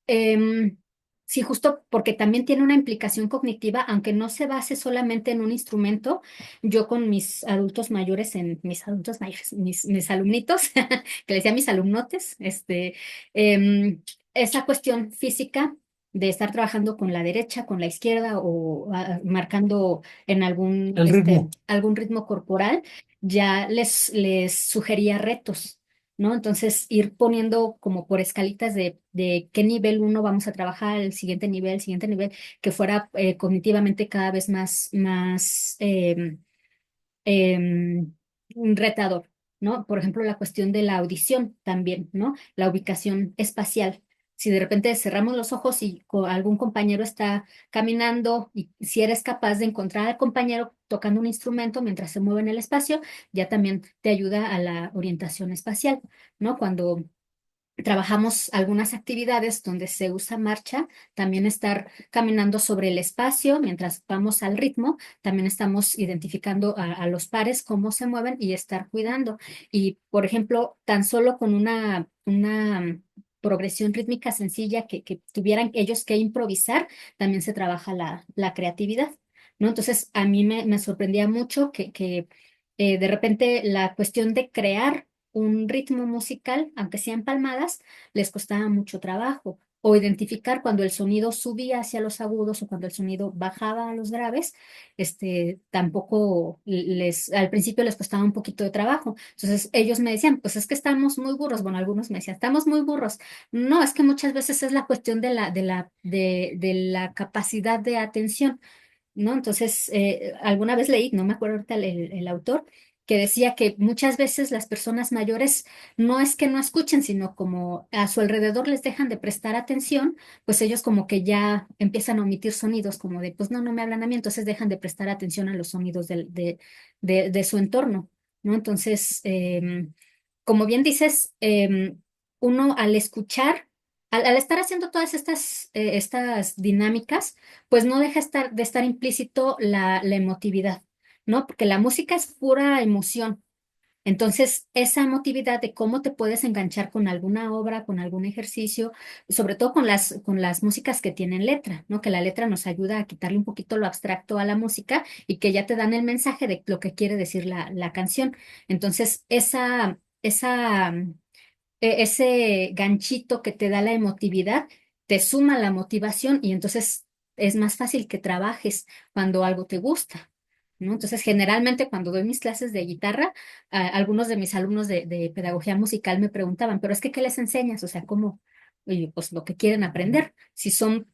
Em, sí, justo porque también tiene una implicación cognitiva, aunque no se base solamente en un instrumento. Yo con mis adultos mayores, mis adultos mayores, mis alumnitos, que les decía mis alumnotes, em, esa cuestión física de estar trabajando con la derecha, con la izquierda o marcando en El ritmo. algún ritmo corporal, ya les sugería retos, ¿no? Entonces, ir poniendo como por escalitas de qué nivel uno vamos a trabajar, el siguiente nivel, que fuera cognitivamente cada vez más retador, ¿no? Por ejemplo, la cuestión de la audición también, ¿no? La ubicación espacial. Si de repente cerramos los ojos y algún compañero está caminando y si eres capaz de encontrar al compañero tocando un instrumento mientras se mueve en el espacio, ya también te ayuda a la orientación espacial, ¿no? Cuando trabajamos algunas actividades donde se usa marcha, también estar caminando sobre el espacio mientras vamos al ritmo, también estamos identificando a los pares, cómo se mueven y estar cuidando. Y, por ejemplo, tan solo con una progresión rítmica sencilla que tuvieran ellos que improvisar, también se trabaja la creatividad, ¿no? Entonces, a mí me sorprendía mucho que de repente la cuestión de crear un ritmo musical, aunque sean palmadas, les costaba mucho trabajo. O identificar cuando el sonido subía hacia los agudos o cuando el sonido bajaba a los graves, tampoco al principio les costaba un poquito de trabajo. Entonces ellos me decían, pues es que estamos muy burros. Bueno, algunos me decían, estamos muy burros. No, es que muchas veces es la cuestión de la capacidad de atención, ¿no? Entonces, alguna vez leí, no me acuerdo ahorita el autor, que decía que muchas veces las personas mayores no es que no escuchen, sino como a su alrededor les dejan de prestar atención, pues ellos como que ya empiezan a omitir sonidos, como de, pues no, no me hablan a mí, entonces dejan de prestar atención a los sonidos de su entorno, ¿no? Entonces, como bien dices, uno al escuchar, al estar haciendo todas estas dinámicas, pues no deja de estar implícito la emotividad, ¿no? Porque la música es pura emoción. Entonces, esa emotividad de cómo te puedes enganchar con alguna obra, con algún ejercicio, sobre todo con las músicas que tienen letra, ¿no? Que la letra nos ayuda a quitarle un poquito lo abstracto a la música y que ya te dan el mensaje de lo que quiere decir la canción. Entonces, ese ganchito que te da la emotividad te suma la motivación y entonces es más fácil que trabajes cuando algo te gusta, ¿no? Entonces, generalmente cuando doy mis clases de guitarra, algunos de mis alumnos de pedagogía musical me preguntaban, pero es que, ¿qué les enseñas? O sea, ¿cómo? Y yo, pues lo que quieren aprender. Si son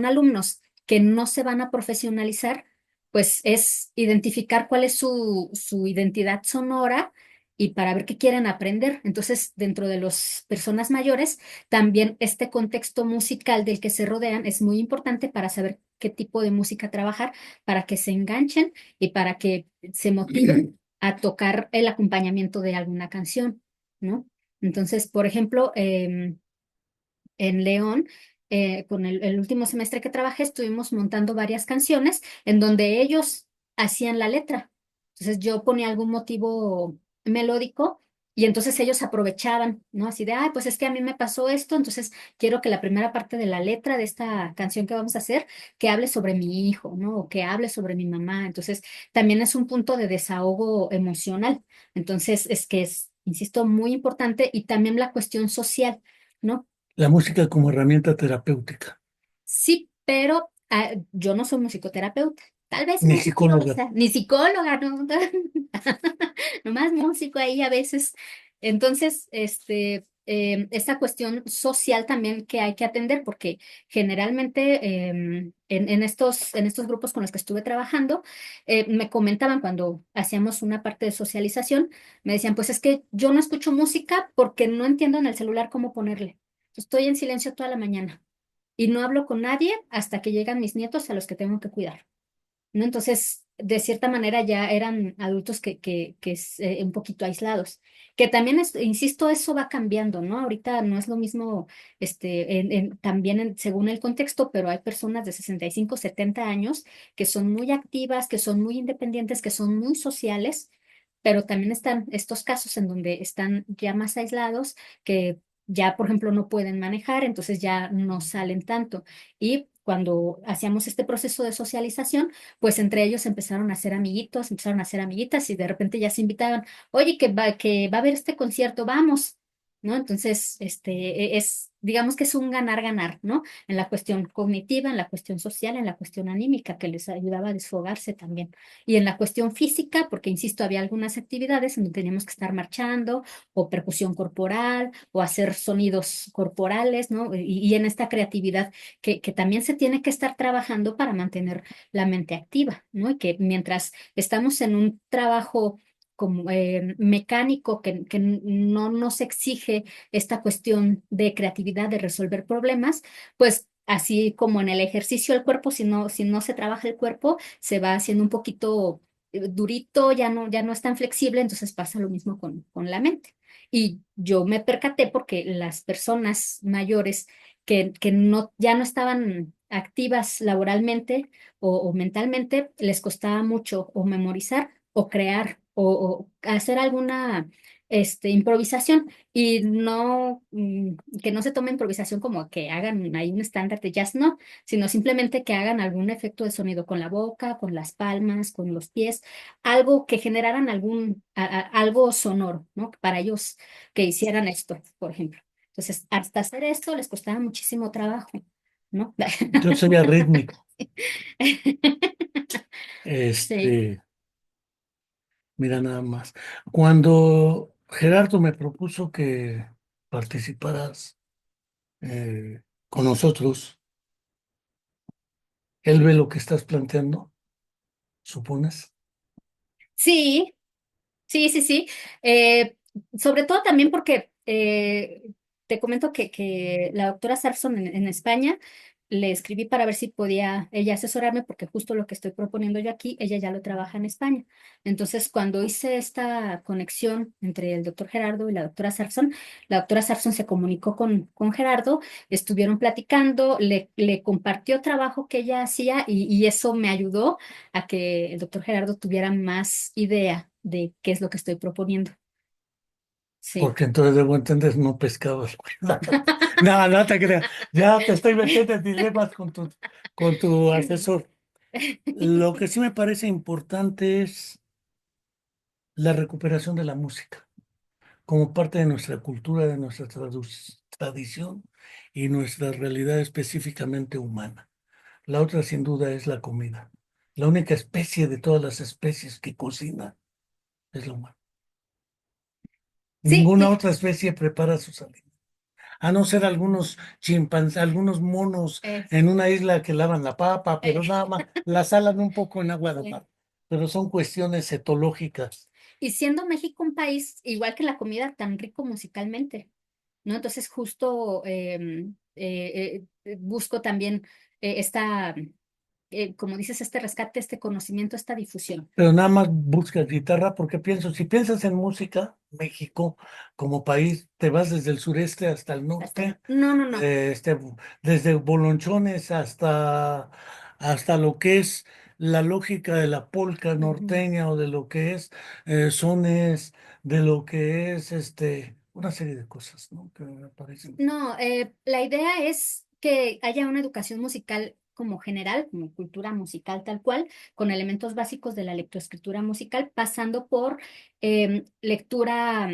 alumnos que no se van a profesionalizar, pues es identificar cuál es su identidad sonora y para ver qué quieren aprender. Entonces, dentro de las personas mayores, también este contexto musical del que se rodean es muy importante para saber qué tipo de música trabajar, para que se enganchen y para que se motiven a tocar el acompañamiento de alguna canción, ¿no? Entonces, por ejemplo, en León, con el último semestre que trabajé, estuvimos montando varias canciones en donde ellos hacían la letra. Entonces yo ponía algún motivo melódico y entonces ellos aprovechaban, ¿no? Así de, ay, pues es que a mí me pasó esto, entonces quiero que la primera parte de la letra de esta canción que vamos a hacer, que hable sobre mi hijo, ¿no? O que hable sobre mi mamá. Entonces también es un punto de desahogo emocional. Entonces insisto, muy importante y también la cuestión social, ¿no? La música como herramienta terapéutica. Sí, pero yo no soy musicoterapeuta, tal vez Ni músico iba a psicóloga. ser, ni psicóloga, ¿no? Nomás músico ahí a veces. Entonces, esta cuestión social también que hay que atender, porque generalmente en estos grupos con los que estuve trabajando, me comentaban cuando hacíamos una parte de socialización, me decían, pues es que yo no escucho música porque no entiendo en el celular cómo ponerle. Estoy en silencio toda la mañana y no hablo con nadie hasta que llegan mis nietos a los que tengo que cuidar, ¿no? Entonces, de cierta manera ya eran adultos que es, un poquito aislados, que también, insisto, eso va cambiando, ¿no? Ahorita no es lo mismo, también según el contexto, pero hay personas de 65 70 años que son muy activas, que son muy independientes, que son muy sociales, pero también están estos casos en donde están ya más aislados, que ya, por ejemplo, no pueden manejar, entonces ya no salen tanto. Y cuando hacíamos este proceso de socialización, pues entre ellos empezaron a hacer amiguitos, empezaron a hacer amiguitas y de repente ya se invitaban, oye, que va a haber este concierto, vamos, ¿no? Entonces, digamos que es un ganar-ganar, ¿no? En la cuestión cognitiva, en la cuestión social, en la cuestión anímica, que les ayudaba a desfogarse también. Y en la cuestión física, porque insisto, había algunas actividades en donde teníamos que estar marchando, o percusión corporal, o hacer sonidos corporales, ¿no? Y en esta creatividad que también se tiene que estar trabajando para mantener la mente activa, ¿no? Y que mientras estamos en un trabajo como mecánico que no nos exige esta cuestión de creatividad, de resolver problemas, pues así como en el ejercicio del cuerpo, si no se trabaja el cuerpo, se va haciendo un poquito durito, ya no es tan flexible, entonces pasa lo mismo con la mente. Y yo me percaté porque las personas mayores que no, ya no estaban activas laboralmente o mentalmente, les costaba mucho o memorizar o crear o hacer alguna improvisación y no, que no se tome improvisación como que hagan ahí un estándar de jazz, no, sino simplemente que hagan algún efecto de sonido con la boca, con las palmas, con los pies, algo que generaran algo sonoro, ¿no? Para ellos que hicieran esto, por ejemplo. Entonces, hasta hacer esto les costaba muchísimo trabajo, ¿no? Yo soy arrítmico. Sí, Este, mira nada más. Cuando Gerardo me propuso que participaras con nosotros, él ve lo que estás planteando, ¿supones? sí, sí, sí, sí. Eh, Sobre todo también porque te comento que la doctora Sarson en España le escribí para ver si podía ella asesorarme, porque justo lo que estoy proponiendo yo aquí, ella ya lo trabaja en España. Entonces, cuando hice esta conexión entre el doctor Gerardo y la doctora Sarson se comunicó con Gerardo, estuvieron platicando, le compartió trabajo que ella hacía y eso me ayudó a que el doctor Gerardo tuviera más idea de qué es lo que estoy proponiendo. Sí. Porque entonces debo entender, no pescabas. No, no te creas. Ya te estoy metiendo en dilemas con tu asesor. Lo que sí me parece importante es la recuperación de la música como parte de nuestra cultura, de nuestra tradición y nuestra realidad específicamente humana. La otra, sin duda, es la comida. La única especie de todas las especies que cocina es la humana. Sí, Ninguna otra especie prepara sus alimentos. A no ser algunos chimpancés, algunos monos es, en una isla que lavan la papa, pero eh, nada más la salan un poco en agua de sí. mar. Pero son cuestiones etológicas. Y siendo México un país, igual que la comida, tan rico musicalmente, ¿no? Entonces, justo busco también como dices, este rescate, este conocimiento, esta difusión. Pero nada más buscas guitarra porque pienso, si piensas en música, México como país, te vas desde el sureste hasta el norte, No, no, no. eh, este, desde bolonchones hasta lo que es la lógica de la polca Ujú. norteña o de lo que es sones, de lo que es una serie de cosas, ¿no? Que me parecen. No, la idea es que haya una educación musical como general, como cultura musical tal cual, con elementos básicos de la lectoescritura musical, pasando por lectura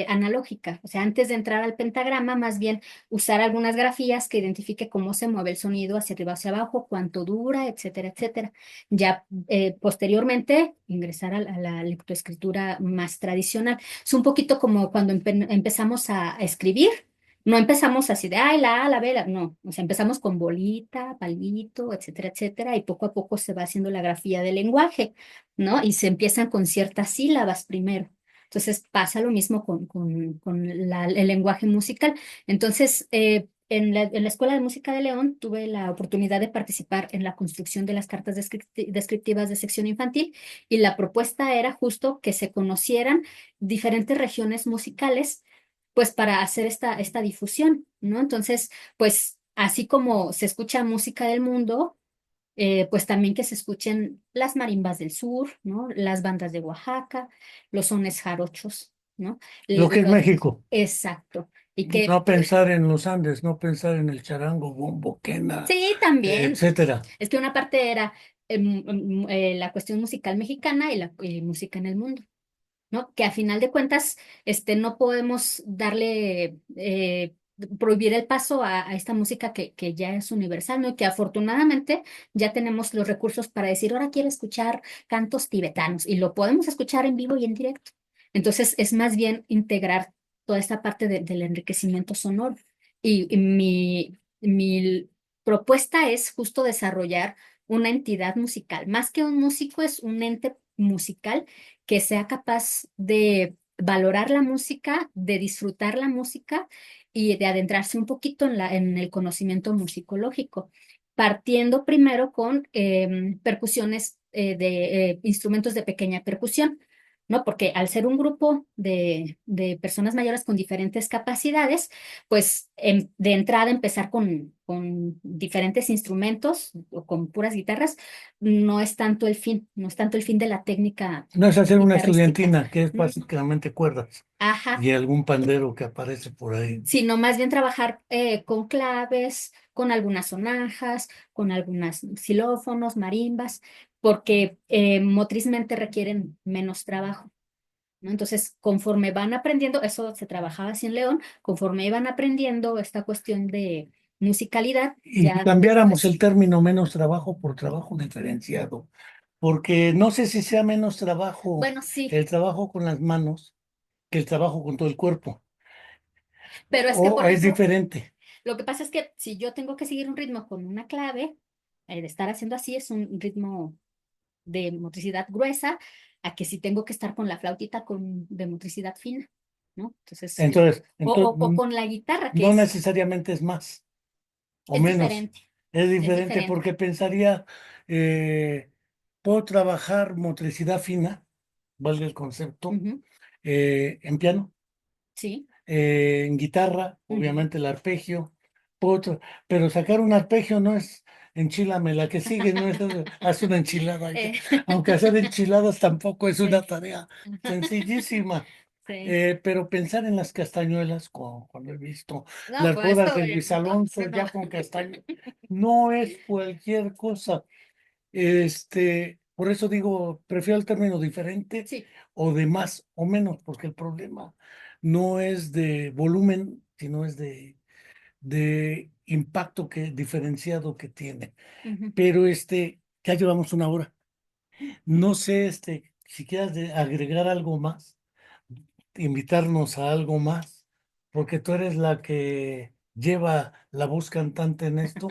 analógica. O sea, antes de entrar al pentagrama, más bien usar algunas grafías que identifique cómo se mueve el sonido hacia arriba, hacia abajo, cuánto dura, etcétera, etcétera. Ya posteriormente ingresar a la lectoescritura más tradicional. Es un poquito como cuando empezamos a escribir. No empezamos así de, ay, la A, la B, no, o sea, empezamos con bolita, palito, etcétera, etcétera, y poco a poco se va haciendo la grafía del lenguaje, ¿no? Y se empiezan con ciertas sílabas primero. Entonces pasa lo mismo con el lenguaje musical. Entonces, en la Escuela de Música de León tuve la oportunidad de participar en la construcción de las cartas descriptivas de sección infantil y la propuesta era justo que se conocieran diferentes regiones musicales, pues para hacer esta difusión, ¿no? Entonces, pues así como se escucha música del mundo, pues también que se escuchen las marimbas del sur, ¿no? Las bandas de Oaxaca, los sones jarochos, ¿no? Lo que es México. Exacto. Y que, No pensar en los Andes, no pensar en el charango, bombo, quena, sí, también. etcétera. Es que una parte era la cuestión musical mexicana y la música en el mundo. ¿No? Que a final de cuentas, no podemos darle, prohibir el paso a esta música que ya es universal, ¿no? Y que afortunadamente ya tenemos los recursos para decir, ahora quiero escuchar cantos tibetanos y lo podemos escuchar en vivo y en directo. Entonces, es más bien integrar toda esta parte del enriquecimiento sonoro. Y mi propuesta es justo desarrollar una entidad musical. Más que un músico, es un ente musical que sea capaz de valorar la música, de disfrutar la música y de adentrarse un poquito en el conocimiento musicológico, partiendo primero con percusiones de instrumentos de pequeña percusión. ¿No? Porque al ser un grupo de personas mayores con diferentes capacidades, pues de entrada empezar con diferentes instrumentos o con puras guitarras, no es tanto el fin, no es tanto el fin de la técnica No es hacer una guitarrística, estudiantina, que es ¿no? básicamente cuerdas Ajá, y algún pandero que aparece por ahí. sino más bien trabajar con claves, con algunas sonajas, con algunas xilófonos, marimbas, porque motrizmente requieren menos trabajo. ¿No? Entonces, conforme van aprendiendo, eso se trabajaba así en León, conforme iban aprendiendo esta cuestión de musicalidad, Y si ya cambiáramos el después, término menos trabajo por trabajo diferenciado, porque no sé si sea menos trabajo bueno, sí, el trabajo con las manos que el trabajo con todo el cuerpo, pero es que, o por es ejemplo, diferente. lo que pasa es que si yo tengo que seguir un ritmo con una clave, de estar haciendo así es un ritmo de motricidad gruesa, a que si tengo que estar con la flautita de motricidad fina, ¿no? Entonces, Entonces, o con la guitarra, que no necesariamente es más o es menos, diferente, es es diferente diferente. porque pensaría, eh, puedo trabajar motricidad fina, valga el concepto, Ujú, en piano, sí. en guitarra, Ujú. obviamente el arpegio, puedo pero sacar un arpegio no es enchilame, la que sigue no es haz una enchilada, ya. Eh, Aunque hacer enchiladas tampoco es una sí. tarea Ajá. sencillísima. Sí. Pero pensar en las castañuelas, cuando he visto No, las pues bodas esto, de Luis no, Alonso no. ya con castaño, no es cualquier cosa. Por eso digo, prefiero el término diferente Sí. o de más o menos, porque el problema no es de volumen, sino es de impacto diferenciado que tiene. Ujú. Pero ya llevamos una hora. No sé, si quieras agregar algo más, invitarnos a algo más, porque tú eres la que lleva la voz cantante en esto.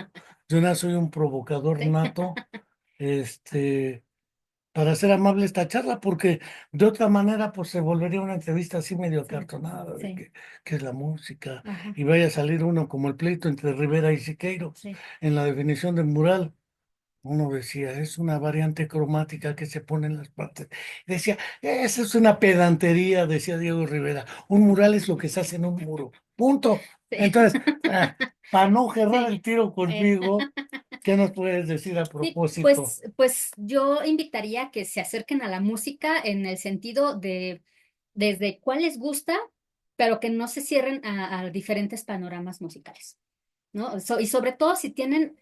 Yo no soy un provocador Sí. nato, para hacer amable esta charla, porque de otra manera, pues se volvería una entrevista así medio Sí. acartonada de Sí. qué es la música, Ajá. y vaya a salir uno como el pleito entre Rivera y Siqueiros Sí. en la definición del mural. Uno decía, es una variante cromática que se pone en las partes. Decía, esa es una pedantería, decía Diego Rivera. Un mural es lo que se hace en un muro. Punto. Sí. Entonces, para no cerrar el Sí. tiro Eh, conmigo, ¿qué nos puedes decir a sí, propósito? pues yo invitaría a que se acerquen a la música en el sentido de desde cuál les gusta, pero que no se cierren a diferentes panoramas musicales. ¿No? Y sobre todo si tienen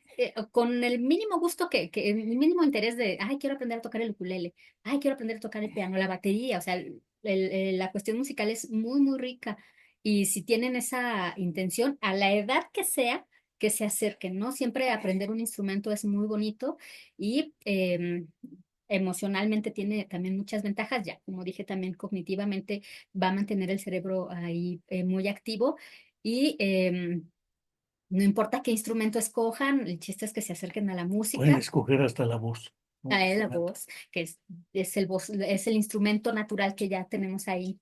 con el mínimo gusto el mínimo interés de, ay, quiero aprender a tocar el ukulele, ay, quiero aprender a tocar el piano, la batería, o sea, la cuestión musical es muy, muy rica. Y si tienen esa intención, a la edad que se acerquen, ¿no? Siempre aprender un instrumento es muy bonito y emocionalmente tiene también muchas ventajas. Ya, como dije, también cognitivamente va a mantener el cerebro ahí muy activo y no importa qué instrumento escojan, el chiste es que se acerquen a la Pueden música, escoger hasta la voz, ¿no? a la voz, que es el instrumento natural que ya tenemos ahí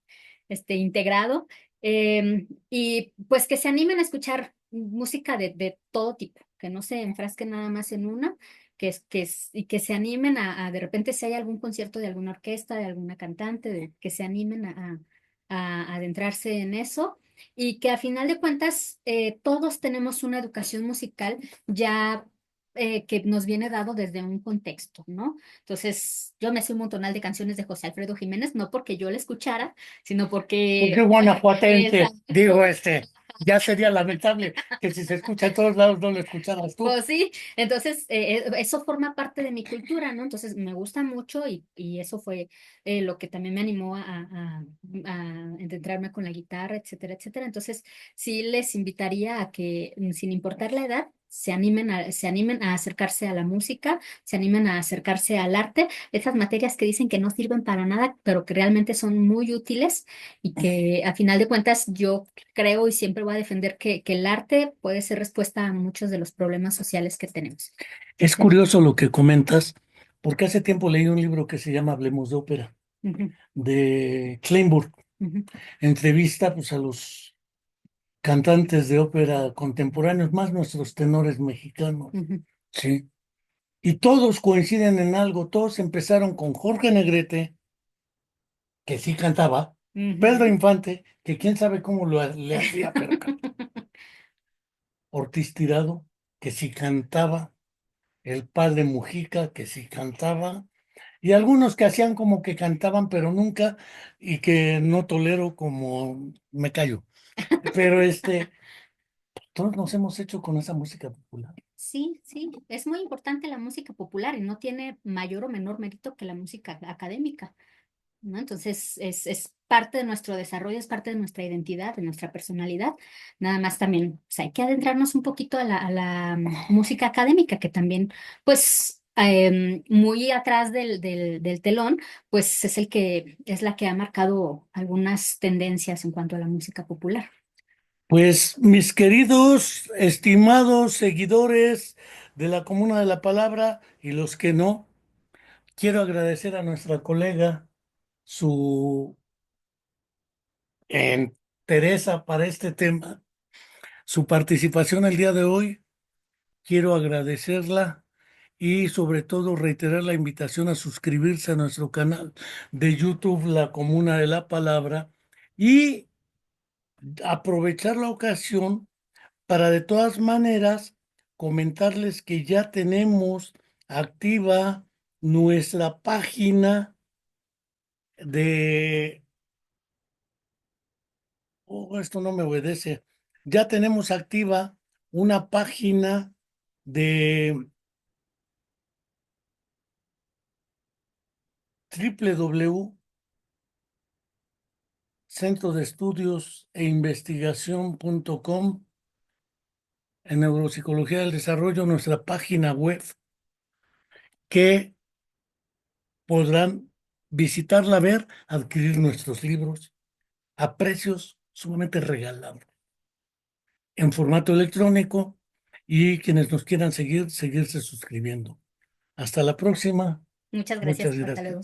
integrado. Y pues que se animen a escuchar música de todo tipo, que no se enfrasquen nada más en una, y que se animen de repente si hay algún concierto de alguna orquesta, de alguna cantante, que se animen a adentrarse en eso. Y que a final de cuentas todos tenemos una educación musical ya que nos viene dado desde un contexto, ¿no? Entonces, yo me sé un montonal de canciones de José Alfredo Jiménez, no porque yo la escuchara, sino Porque porque... guanajuatense, digo, Exacto. ya sería lamentable que si se escucha en todos lados no lo escucharas tú. Pues sí, entonces eso forma parte de mi cultura, ¿no? Entonces me gusta mucho y eso fue lo que también me animó a entrarme con la guitarra, etcétera, etcétera. Entonces sí les invitaría a que, sin importar la edad, se animen a acercarse a la música, se animen a acercarse al arte, esas materias que dicen que no sirven para nada, pero que realmente son muy útiles y que a final de cuentas yo creo y siempre voy a defender que el arte puede ser respuesta a muchos de los problemas sociales que tenemos. Es Entonces, curioso lo que comentas, porque hace tiempo leí un libro que se llama Hablemos de Ópera, ujú, de Kleinburg. ujú, Entrevista pues, a los cantantes de ópera contemporáneos, más nuestros tenores mexicanos, ujú, ¿sí? Y todos coinciden en algo, todos empezaron con Jorge Negrete, que sí cantaba, Pedro ujú. Infante, que quién sabe cómo le hacía, pero Ortiz Tirado, que sí cantaba, el padre Mujica, que sí cantaba, y algunos que hacían como que cantaban, pero nunca, y que no tolero como me callo. Pero todos nos hemos hecho con esa música popular. Sí, sí, es muy importante la música popular y no tiene mayor o menor mérito que la música académica, ¿no? Entonces, es parte de nuestro desarrollo, es parte de nuestra identidad, de nuestra personalidad. Nada más también, pues, hay que adentrarnos un poquito a la música académica, que también, pues, muy atrás del telón, pues es la que ha marcado algunas tendencias en cuanto a la música popular. Pues mis queridos, estimados seguidores de la Comuna de la Palabra y los que no, quiero agradecer a nuestra colega su Teresa para este tema, su participación el día de hoy. Quiero agradecerla y sobre todo reiterar la invitación a suscribirse a nuestro canal de YouTube, La Comuna de la Palabra, y aprovechar la ocasión para de todas maneras comentarles que ya tenemos activa nuestra página de... Oh, esto no me obedece. Ya tenemos activa una página de www.centrodeestudios e investigación.com en Neuropsicología del Desarrollo, nuestra página web, que podrán visitarla, ver, adquirir nuestros libros a precios sumamente regalados en formato electrónico, y quienes nos quieran seguir, seguirse suscribiendo. Hasta la próxima. Muchas Muchas gracias, hasta gracias. luego.